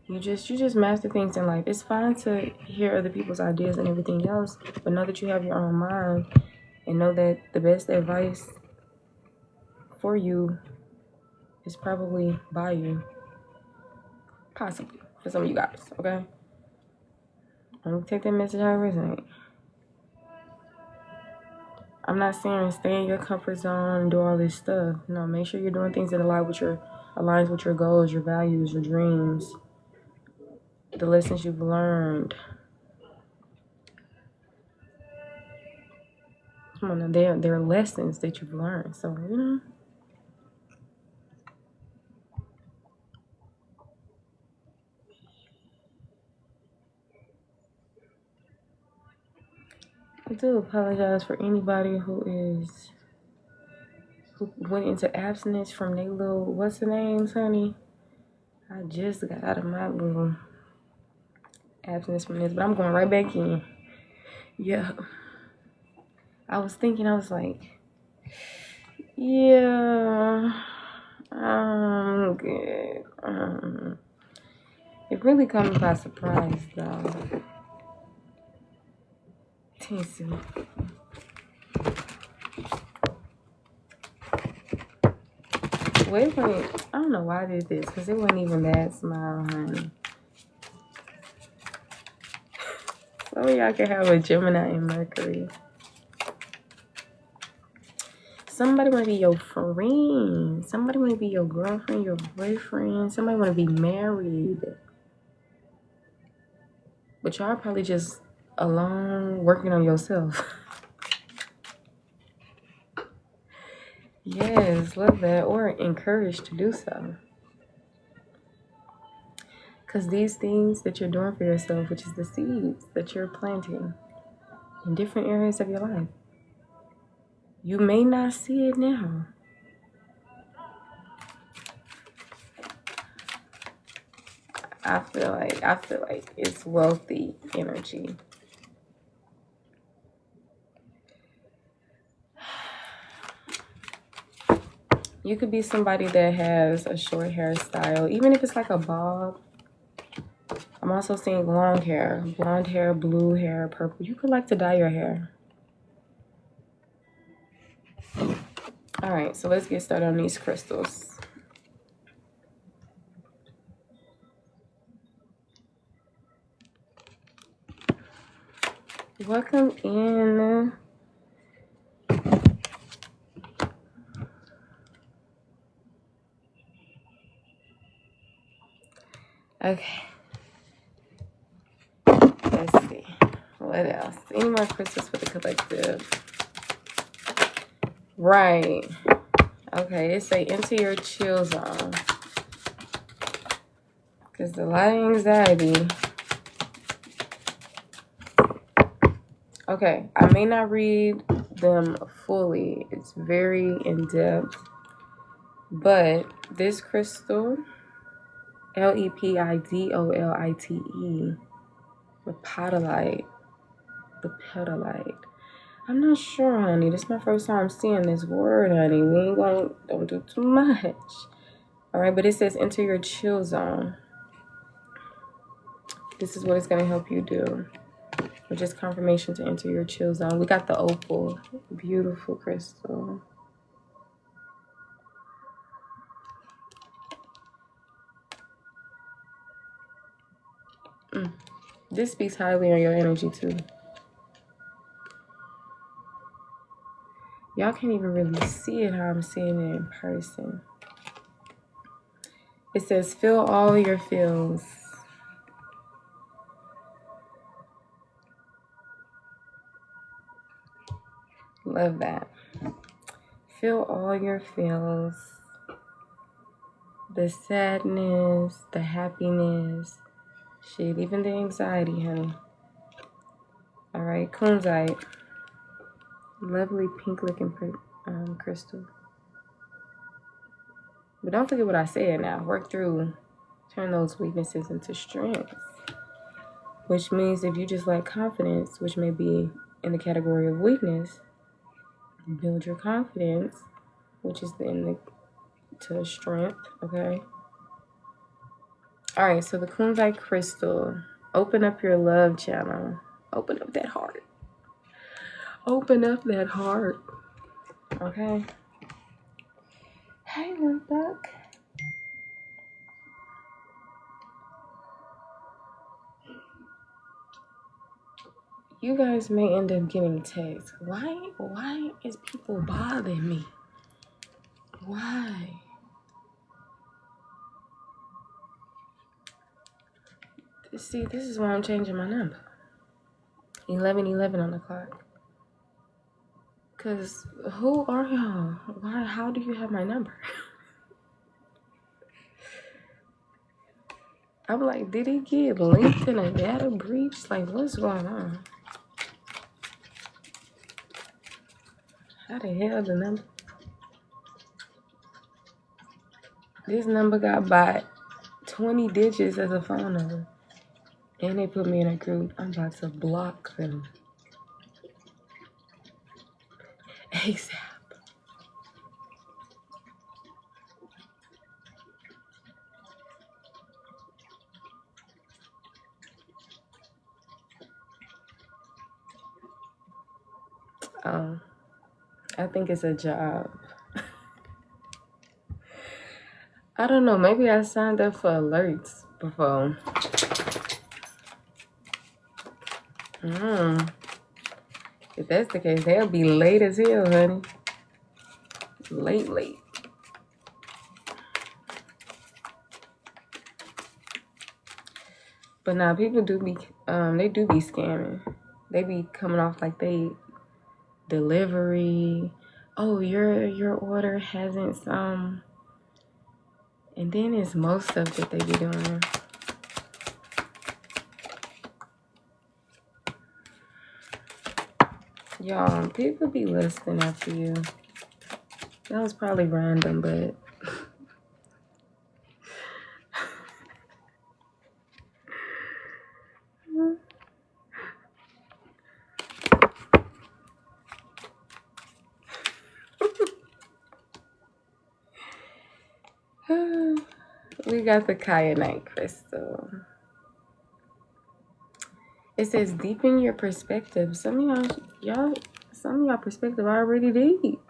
you just master things in life. It's fine to hear other people's ideas and everything else, but know that you have your own mind and know that the best advice for you is probably by you. Possibly. For some of you guys, okay? I'm gonna take that message how it resonates. I'm not saying stay in your comfort zone and do all this stuff. No, make sure you're doing things that aligns with your goals, your values, your dreams, the lessons you've learned. Come on, they're lessons that you've learned. So, you know. I do apologize for anybody who went into abstinence from their little, what's the names, honey? I just got out of my little abstinence from this, but I'm going right back in. Yeah. I was like, yeah, I'm good. It really comes by surprise, though. Teensy. Wait a minute. I don't know why I did this, because it wasn't even that smile, honey. So y'all can have a Gemini and Mercury. Somebody want to be your friend. Somebody want to be your girlfriend, your boyfriend. Somebody want to be married. But y'all probably just alone working on yourself. Yes, love that. Or encouraged to do so. Because these things that you're doing for yourself, which is the seeds that you're planting in different areas of your life, you may not see it now. I feel like it's wealthy energy. You could be somebody that has a short hairstyle, even if it's like a bob. I'm also seeing long hair, blonde hair, blue hair, purple. You could like to dye your hair. All right, so let's get started on these crystals. Welcome in. Okay. Let's see. What else? Any more crystals for the collective? Right. Okay, it say enter your chill zone. Because the lot of anxiety. Okay, I may not read them fully. It's very in-depth. But this crystal, Lepidolite, the pedalite. I'm not sure, honey. This is my first time seeing this word, honey. We ain't don't do too much. All right, but it says enter your chill zone. This is what it's going to help you do. Or just confirmation to enter your chill zone. We got the opal. Beautiful crystal. This speaks highly on your energy too. Y'all can't even really see it how I'm seeing it in person. It says feel all your feels. Love that. Feel all your feels. The sadness, the happiness, shit, even the anxiety, honey. All right, kunzite. Lovely pink looking crystal. But don't forget what I said now. Work through, turn those weaknesses into strengths. Which means if you just lack confidence, which may be in the category of weakness, build your confidence, which is then to strength, okay? All right, so the kunzite crystal. Open up your love channel. Open up that heart. Open up that heart. Okay. Hey, Lil Buck. You guys may end up getting texts. Why is people bothering me? Why? See, this is why I'm changing my number. 11:11 on the clock. Cause who are y'all? Why? How do you have my number? I'm like, did it get linked in a data breach? Like, what's going on? How the hell the number? This number got bought 20 digits as a phone number. And they put me in a group. I'm about to block them. ASAP. I think it's a job. I don't know. Maybe I signed up for alerts before. If that's the case, they'll be late as hell, honey. Late. But now people do be, they do be scamming. They be coming off like they delivery. Oh, your order hasn't and then it's most stuff that they be doing. Y'all, people be listening after you. That was probably random, but we got the kyanite crystal. It says deepen your perspective. Some of y'all perspective already deep.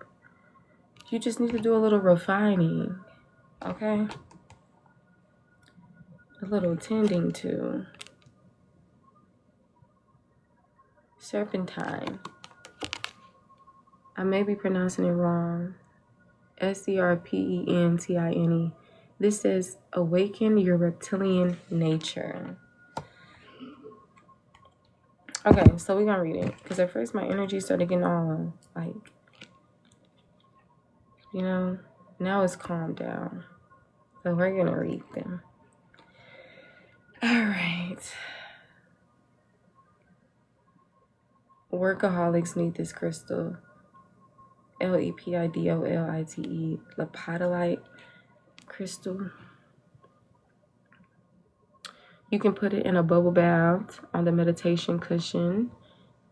You just need to do a little refining, okay? A little tending to. Serpentine. I may be pronouncing it wrong. Serpentine. This says awaken your reptilian nature. Okay, so we're gonna read it. Because at first my energy started getting all like, you know, now it's calmed down. So we're gonna read them. All right. Workaholics need this crystal. Lepidolite, lepidolite crystal. You can put it in a bubble bath on the meditation cushion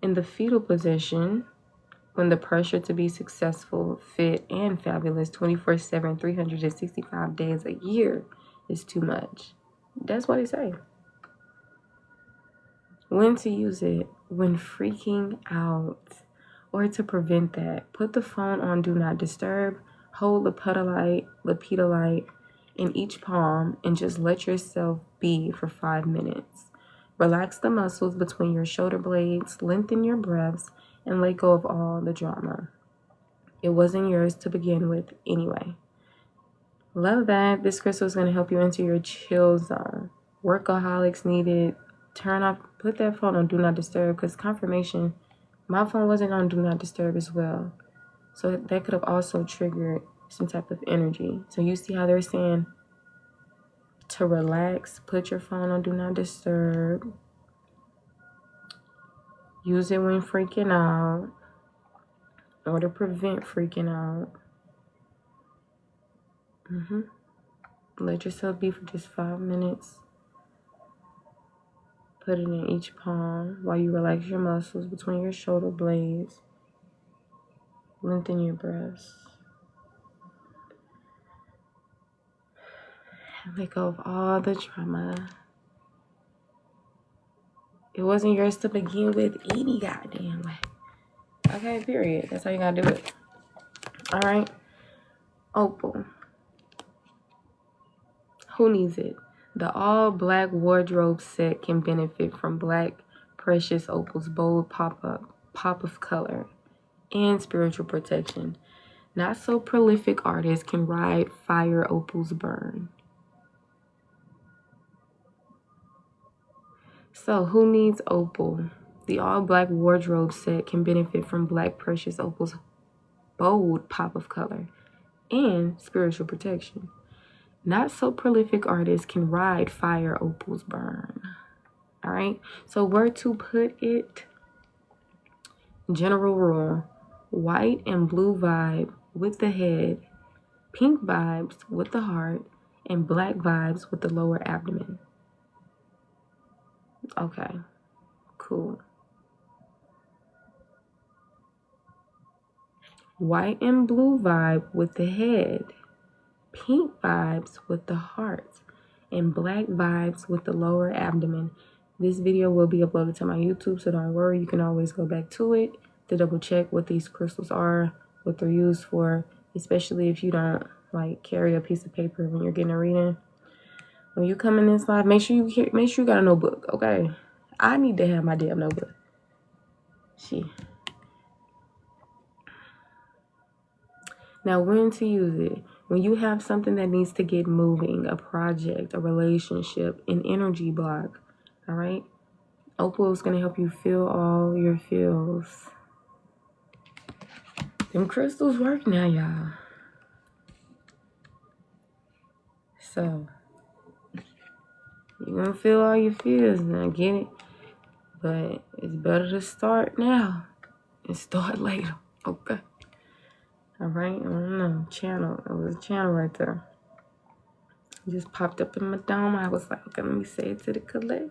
in the fetal position when the pressure to be successful, fit, and fabulous 24/7, 365 days a year is too much. That's what they say. When to use it? When freaking out. Or to prevent that, put the phone on Do Not Disturb, hold lepidolite in each palm, and just let yourself be for 5 minutes. Relax the muscles between your shoulder blades, lengthen your breaths, and let go of all the drama. It wasn't yours to begin with anyway. Love that. This crystal is going to help you enter your chill zone. Workaholics need it. Turn off, put that phone on Do Not Disturb, because confirmation, my phone wasn't on Do Not Disturb as well. So that could have also triggered some type of energy. So you see how they're saying to relax, put your phone on Do Not Disturb. Use it when freaking out or to prevent freaking out. Let yourself be for just 5 minutes. Put it in each palm while you relax your muscles between your shoulder blades. Lengthen your breaths. And let go of all the trauma. It wasn't yours to begin with any goddamn way. Okay, period. That's how you gotta do it. Alright. Opal. Who needs it? The all-black wardrobe set can benefit from black precious opal's bold pop of color and spiritual protection. Not so prolific artists can ride fire opal's burn. So who needs opal? The all-black wardrobe set can benefit from black precious opal's bold pop of color and spiritual protection. Not so prolific artists can ride fire opal's burn. All right. So where to put it? General rule: white and blue vibe with the head, pink vibes with the heart, and black vibes with the lower abdomen. Okay. Cool. White and blue vibe with the head, pink vibes with the heart, and black vibes with the lower abdomen. This video will be uploaded to my YouTube, so don't worry. You can always go back to it to double check what these crystals are, what they're used for, especially if you don't like carry a piece of paper when you're getting a reading. When you come in this live, make sure you got a notebook, okay? I need to have my damn notebook. Now, when to use it? When you have something that needs to get moving, a project, a relationship, an energy block, all right? Opal is going to help you feel all your feels. Them crystals work now, y'all. So, you're going to feel all your feels now, get it? But it's better to start now. and start later. Okay. All right. I don't know. Channel. It was a channel right there. It just popped up in my dome. I was like, okay, let me say it to the collect.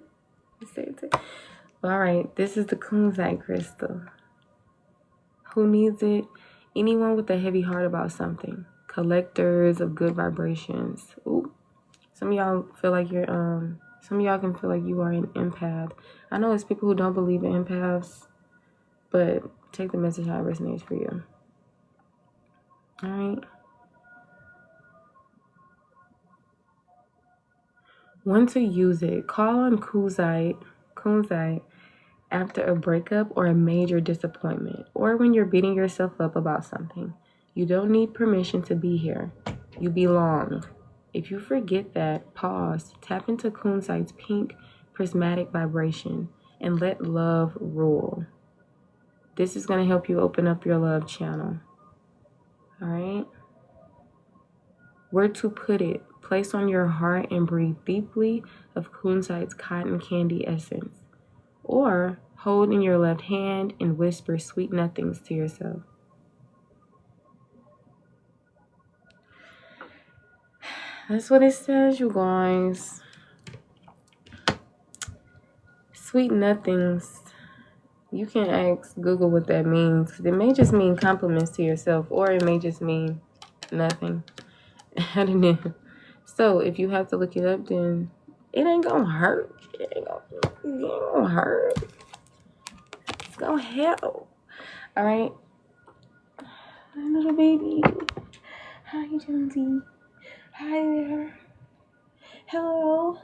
All right. This is the kunzite crystal. Who needs it? Anyone with a heavy heart about something. Collectors of good vibrations. Ooh. Some of y'all feel like you're some of y'all can feel like you are an empath. I know it's people who don't believe in empaths, but take the message how it resonates for you. All right. When to use it. Call on kunzite after a breakup or a major disappointment, or when you're beating yourself up about something. You don't need permission to be here. You belong. If you forget that, pause, tap into kunzite's pink prismatic vibration, and let love rule. This is going to help you open up your love channel. All right? Where to put it. Place on your heart and breathe deeply of kunzite's cotton candy essence. Or hold in your left hand and whisper sweet nothings to yourself. That's what it says, you guys. Sweet nothings. You can ask Google what that means. It may just mean compliments to yourself, or it may just mean nothing. I don't know. So if you have to look it up, then it ain't gonna hurt. It ain't gonna hurt. It's gonna help. All right. Hi, little baby. Hi, Jonesy. Hi there. Hello.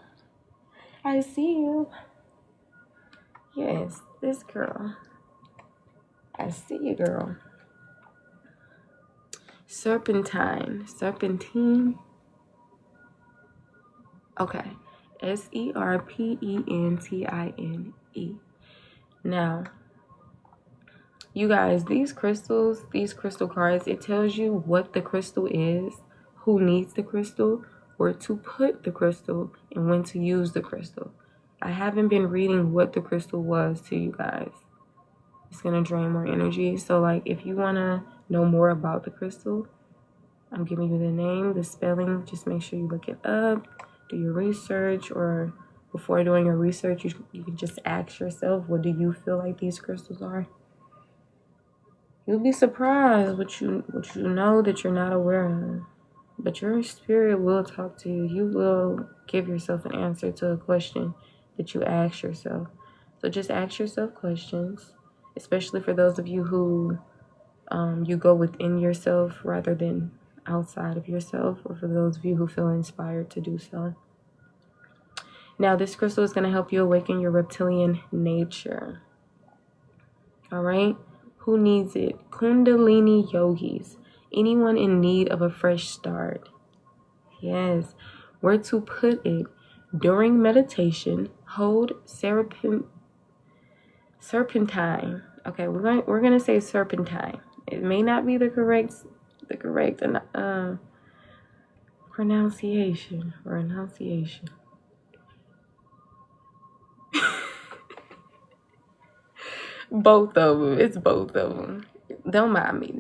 I see you. Yes, this girl. I see you, girl. Serpentine. Okay. Serpentine. Now, you guys, these crystal cards, it tells you what the crystal is, who needs the crystal, where to put the crystal, and when to use the crystal. I haven't been reading what the crystal was to you guys. It's going to drain more energy. So, like, if you want to know more about the crystal, I'm giving you the name, the spelling. Just make sure you look it up, do your research, or before doing your research, you can just ask yourself, what do you feel like these crystals are? You'll be surprised what you know that you're not aware of. But your spirit will talk to you. You will give yourself an answer to a question that you ask yourself. So just ask yourself questions, especially for those of you who you go within yourself rather than outside of yourself, or for those of you who feel inspired to do so. Now, this crystal is going to help you awaken your reptilian nature. All right? Who needs it? Kundalini yogis. Anyone in need of a fresh start. Yes. Where to put it? During meditation, hold serpentine. Okay, we're gonna say serpentine. It may not be the correct pronunciation or enunciation. Both of them. It's both of them. Don't mind me.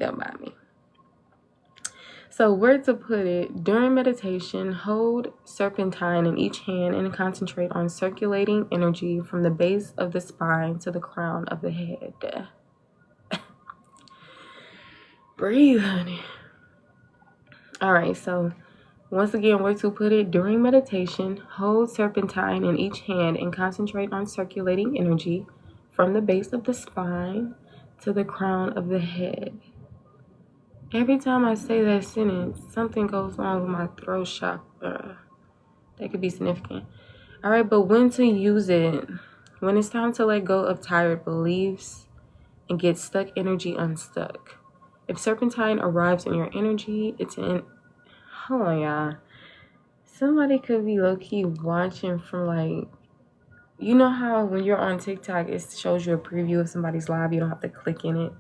So where to put it? During meditation, hold serpentine in each hand and concentrate on circulating energy from the base of the spine to the crown of the head. Breathe, honey. All right, so once again, where to put it? During meditation, hold serpentine in each hand and concentrate on circulating energy from the base of the spine to the crown of the head. Every time I say that sentence, something goes wrong with my throat chakra. That could be significant. All right, but when to use it? When it's time to let go of tired beliefs and get stuck energy unstuck. If serpentine arrives in your energy, it's in... Hold on, y'all. Somebody could be low-key watching from, like... You know how when you're on TikTok, it shows you a preview of somebody's live. You don't have to click in it.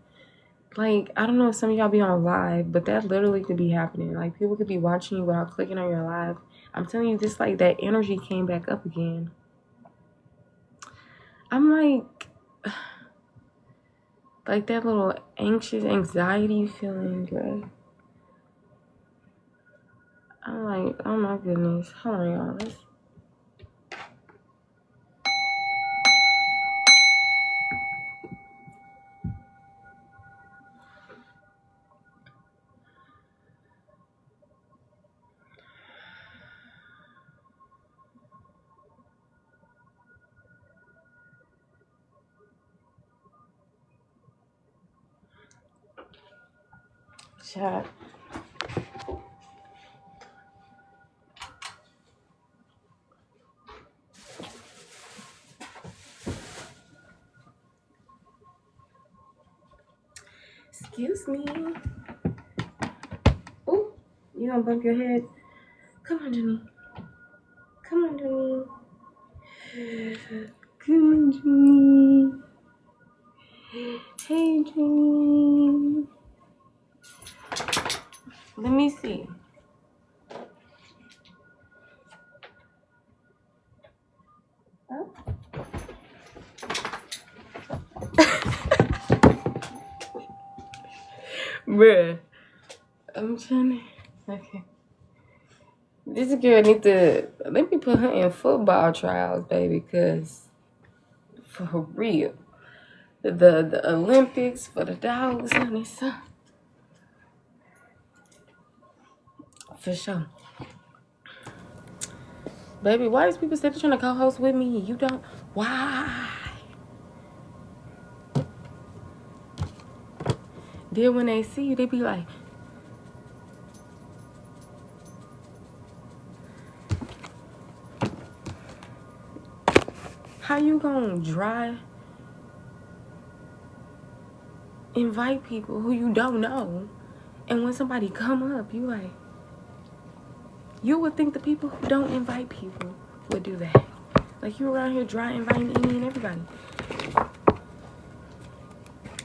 Like, I don't know if some of y'all be on live, but that literally could be happening. Like, people could be watching you without clicking on your live. I'm telling you, this, like, that energy came back up again. I'm like... Like that little anxious anxiety feeling, girl. I'm like, oh my goodness. Hold on, y'all. Let's... Chat. Excuse me. Oh, you gonna bump your head? Come on, Jenny. Come on, Jenny. Come on, Jenny. Hey, Jenny. Let me see. Oh. Bruh. I'm trying to... Okay. This girl need to... Let me put her in football trials, baby, because... For real. The Olympics for the dogs, honey, so... For sure. Baby, why is people still trying to co-host with me? You don't... Why? Then when they see you, they be like... How you gonna invite people who you don't know, and when somebody come up, you like... You would think the people who don't invite people would do that. Like, you around here dry inviting any and everybody.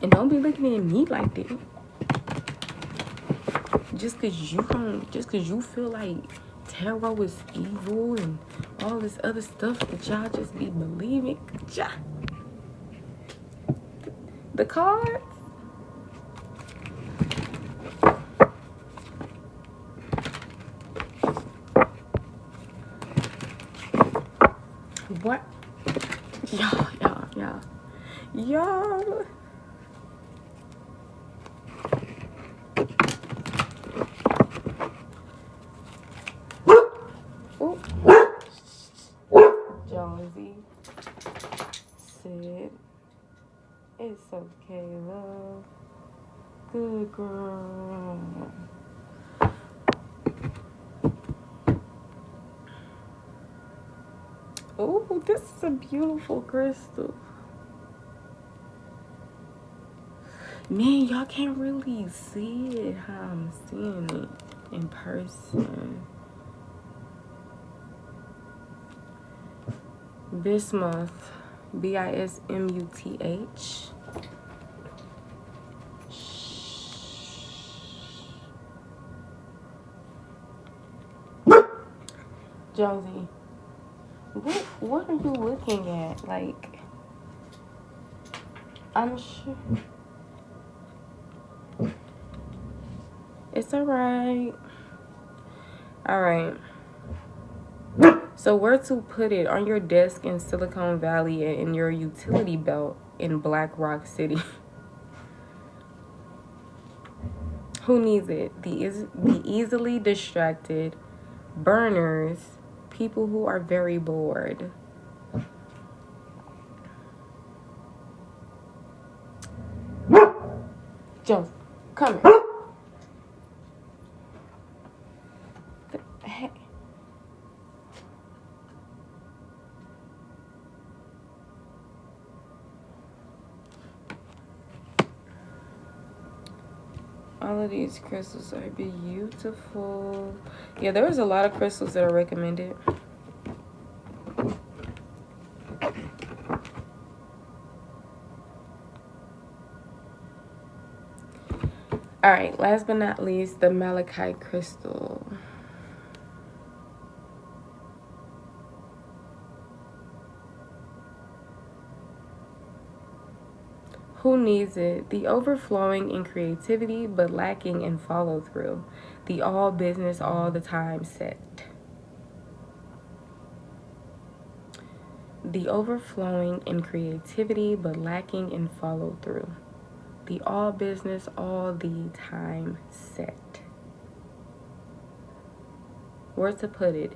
And don't be looking at me like that. Just cause you feel like tarot is evil and all this other stuff that y'all just be believing. The cards. What? Y'all. Ooh. Jonesy said, "It's okay, love. Good girl." Oh, this is a beautiful crystal. Man, y'all can't really see it how I'm seeing it in person. Bismuth, Bismuth. Josie, what are you looking at? Like, I'm sure. It's alright. Alright. So where to put it? On your desk in Silicon Valley and in your utility belt in Black Rock City. Who needs it? The easily distracted, burners, people who are very bored. Jones, come here. Hey. All of these crystals are beautiful. Yeah, there's a lot of crystals that are recommended. All right, last but not least, the malachite crystal. Who needs it? The overflowing in creativity but lacking in follow through. The all business all the time set. The overflowing in creativity but lacking in follow through. The all business all the time set. Where to put it?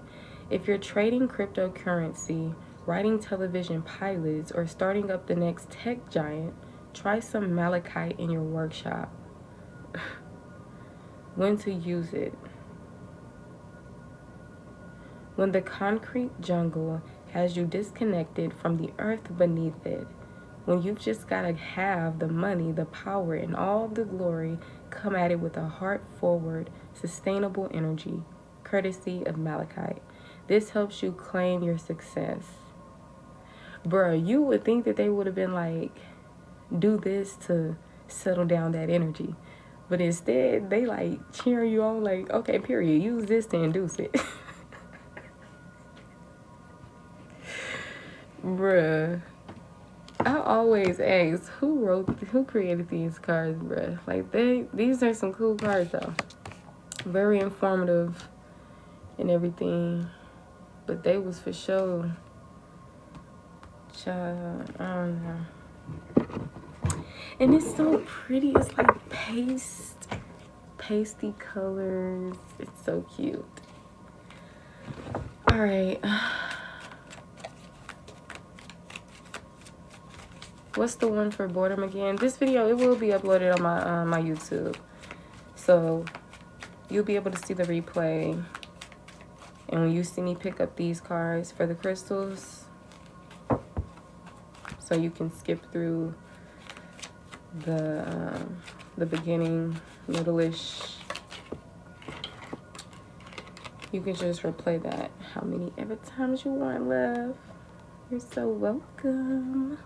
If you're trading cryptocurrency, writing television pilots, or starting up the next tech giant, try some malachite in your workshop. When to use it? When the concrete jungle has you disconnected from the earth beneath it. When you've just got to have the money, the power, and all the glory, come at it with a heart-forward, sustainable energy, courtesy of malachite. This helps you claim your success. Bruh, you would think that they would have been like, do this to settle down that energy. But instead, they like cheer you on like, okay, period. Use this to induce it. Bruh. I always ask, who created these cards, bruh? Like, these are some cool cards, though. Very informative and everything. But they was for sure. Child, I don't know. And it's so pretty. It's like pasty colors. It's so cute. All right. What's the one for boredom again? This video, it will be uploaded on my YouTube. So you'll be able to see the replay. And when you see me pick up these cards for the crystals, so you can skip through the beginning, middle-ish. You can just replay that how many ever times you want, love. You're so welcome.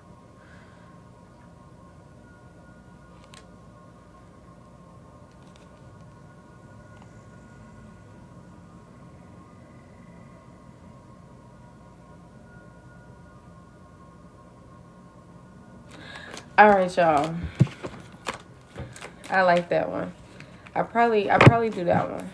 All right, y'all. I like that one. I probably do that one.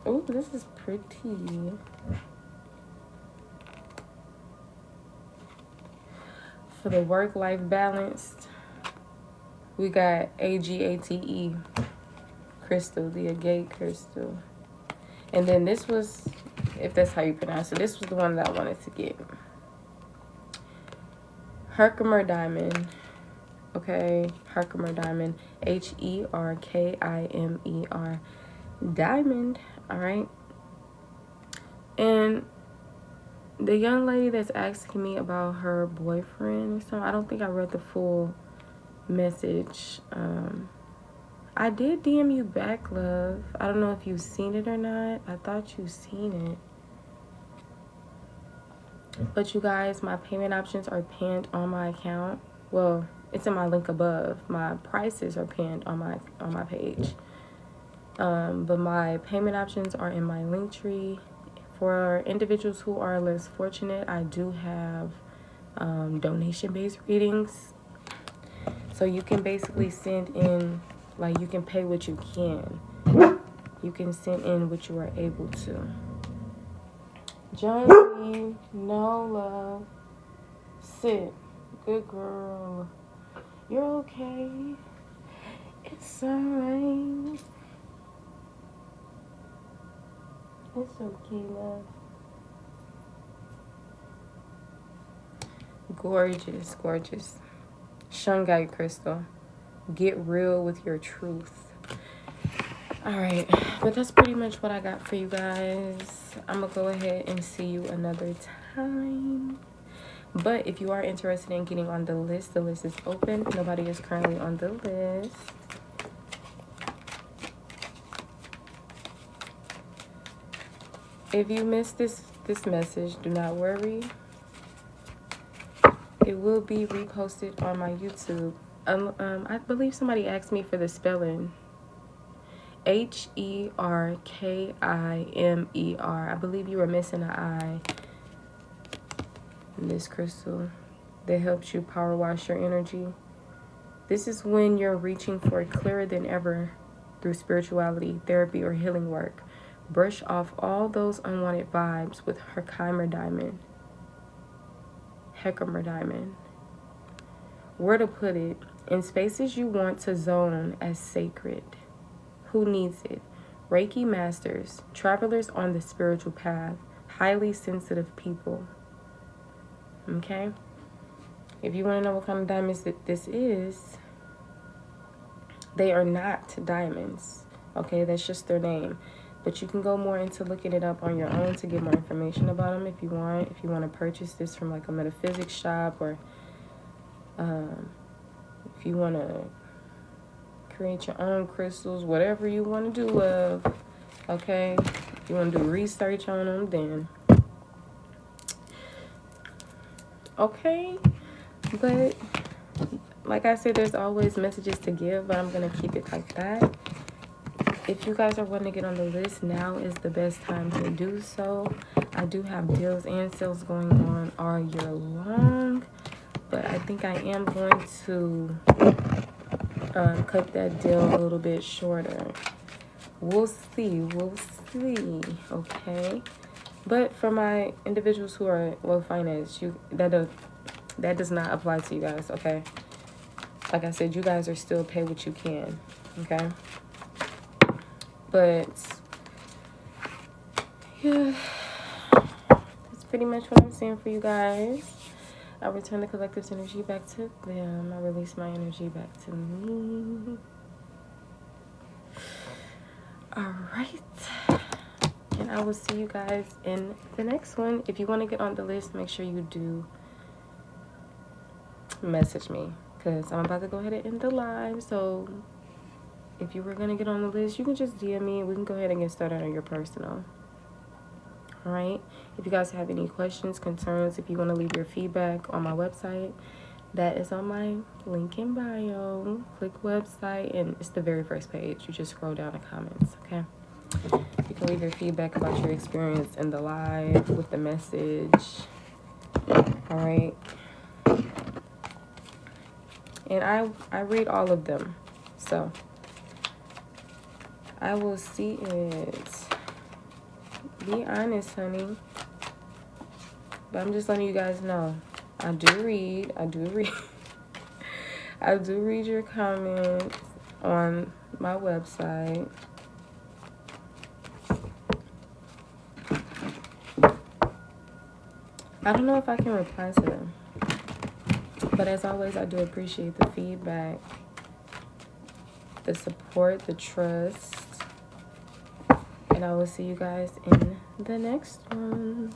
Oh, this is pretty. For the work-life balance, we got AGATE crystal, the agate crystal. And then this was, if that's how you pronounce it, this was the one that I wanted to get. Herkimer diamond. Okay, Herkimer diamond. HERKIMER diamond. All right. And the young lady that's asking me about her boyfriend or something, I don't think I read the full message. I did DM you back, love. I don't know if you've seen it or not. I thought you've seen it. But you guys, my payment options are pinned on my account. Well, it's in my link above. My prices are pinned on my page. But my payment options are in my link tree. For individuals who are less fortunate, I do have donation-based readings. So you can basically send in, like, you can pay what you can. You can send in what you are able to. Johnny, no love. Sit. Good girl. You're okay. It's alright. It's okay, love. Gorgeous, gorgeous. Shungite crystal. Get real with your truth. Alright, but that's pretty much what I got for you guys. I'm gonna go ahead and see you another time. But if you are interested in getting on the list is open. Nobody is currently on the list. If you missed this message, do not worry. It will be reposted on my YouTube I believe somebody asked me for the spelling. Herkimer. I believe you were missing an I in this crystal that helps you power wash your energy. This is when you're reaching for it clearer than ever through spirituality, therapy, or healing work. Brush off all those unwanted vibes with Herkimer diamond. Herkimer diamond. Where to put it? In spaces you want to zone as sacred. Who needs it? Reiki masters, travelers on the spiritual path, highly sensitive people. Okay? If you want to know what kind of diamonds that this is, they are not diamonds. Okay? That's just their name. But you can go more into looking it up on your own to get more information about them if you want. If you want to purchase this from like a metaphysics shop, or if you want to create your own crystals, whatever you want to do, okay? If you want to do research on them, then okay. But like I said, there's always messages to give, but I'm going to keep it like that. If you guys are wanting to get on the list, now is the best time to do so. I do have deals and sales going on all year long, but I think I am going to cut that deal a little bit shorter. We'll see, okay? But for my individuals who are low finance, that does not apply to you guys, okay? Like I said, you guys are still pay what you can, okay? But yeah, that's pretty much what I'm saying for you guys. I return the collective's energy back to them. I release my energy back to me. All right. And I will see you guys in the next one. If you want to get on the list, make sure you do message me, because I'm about to go ahead and end the live. So if you were going to get on the list, you can just DM me. We can go ahead and get started on your personal. All right. If you guys have any questions, concerns, if you want to leave your feedback on my website, that is on my link in bio. Click website, and it's the very first page. You just scroll down to comments, okay? You can leave your feedback about your experience in the live with the message. All right. And I read all of them. So I will see it. Be honest, honey. But I'm just letting you guys know. I do read. I do read your comments on my website. I don't know if I can reply to them. But as always, I do appreciate the feedback, the support, the trust. And I will see you guys in the next one.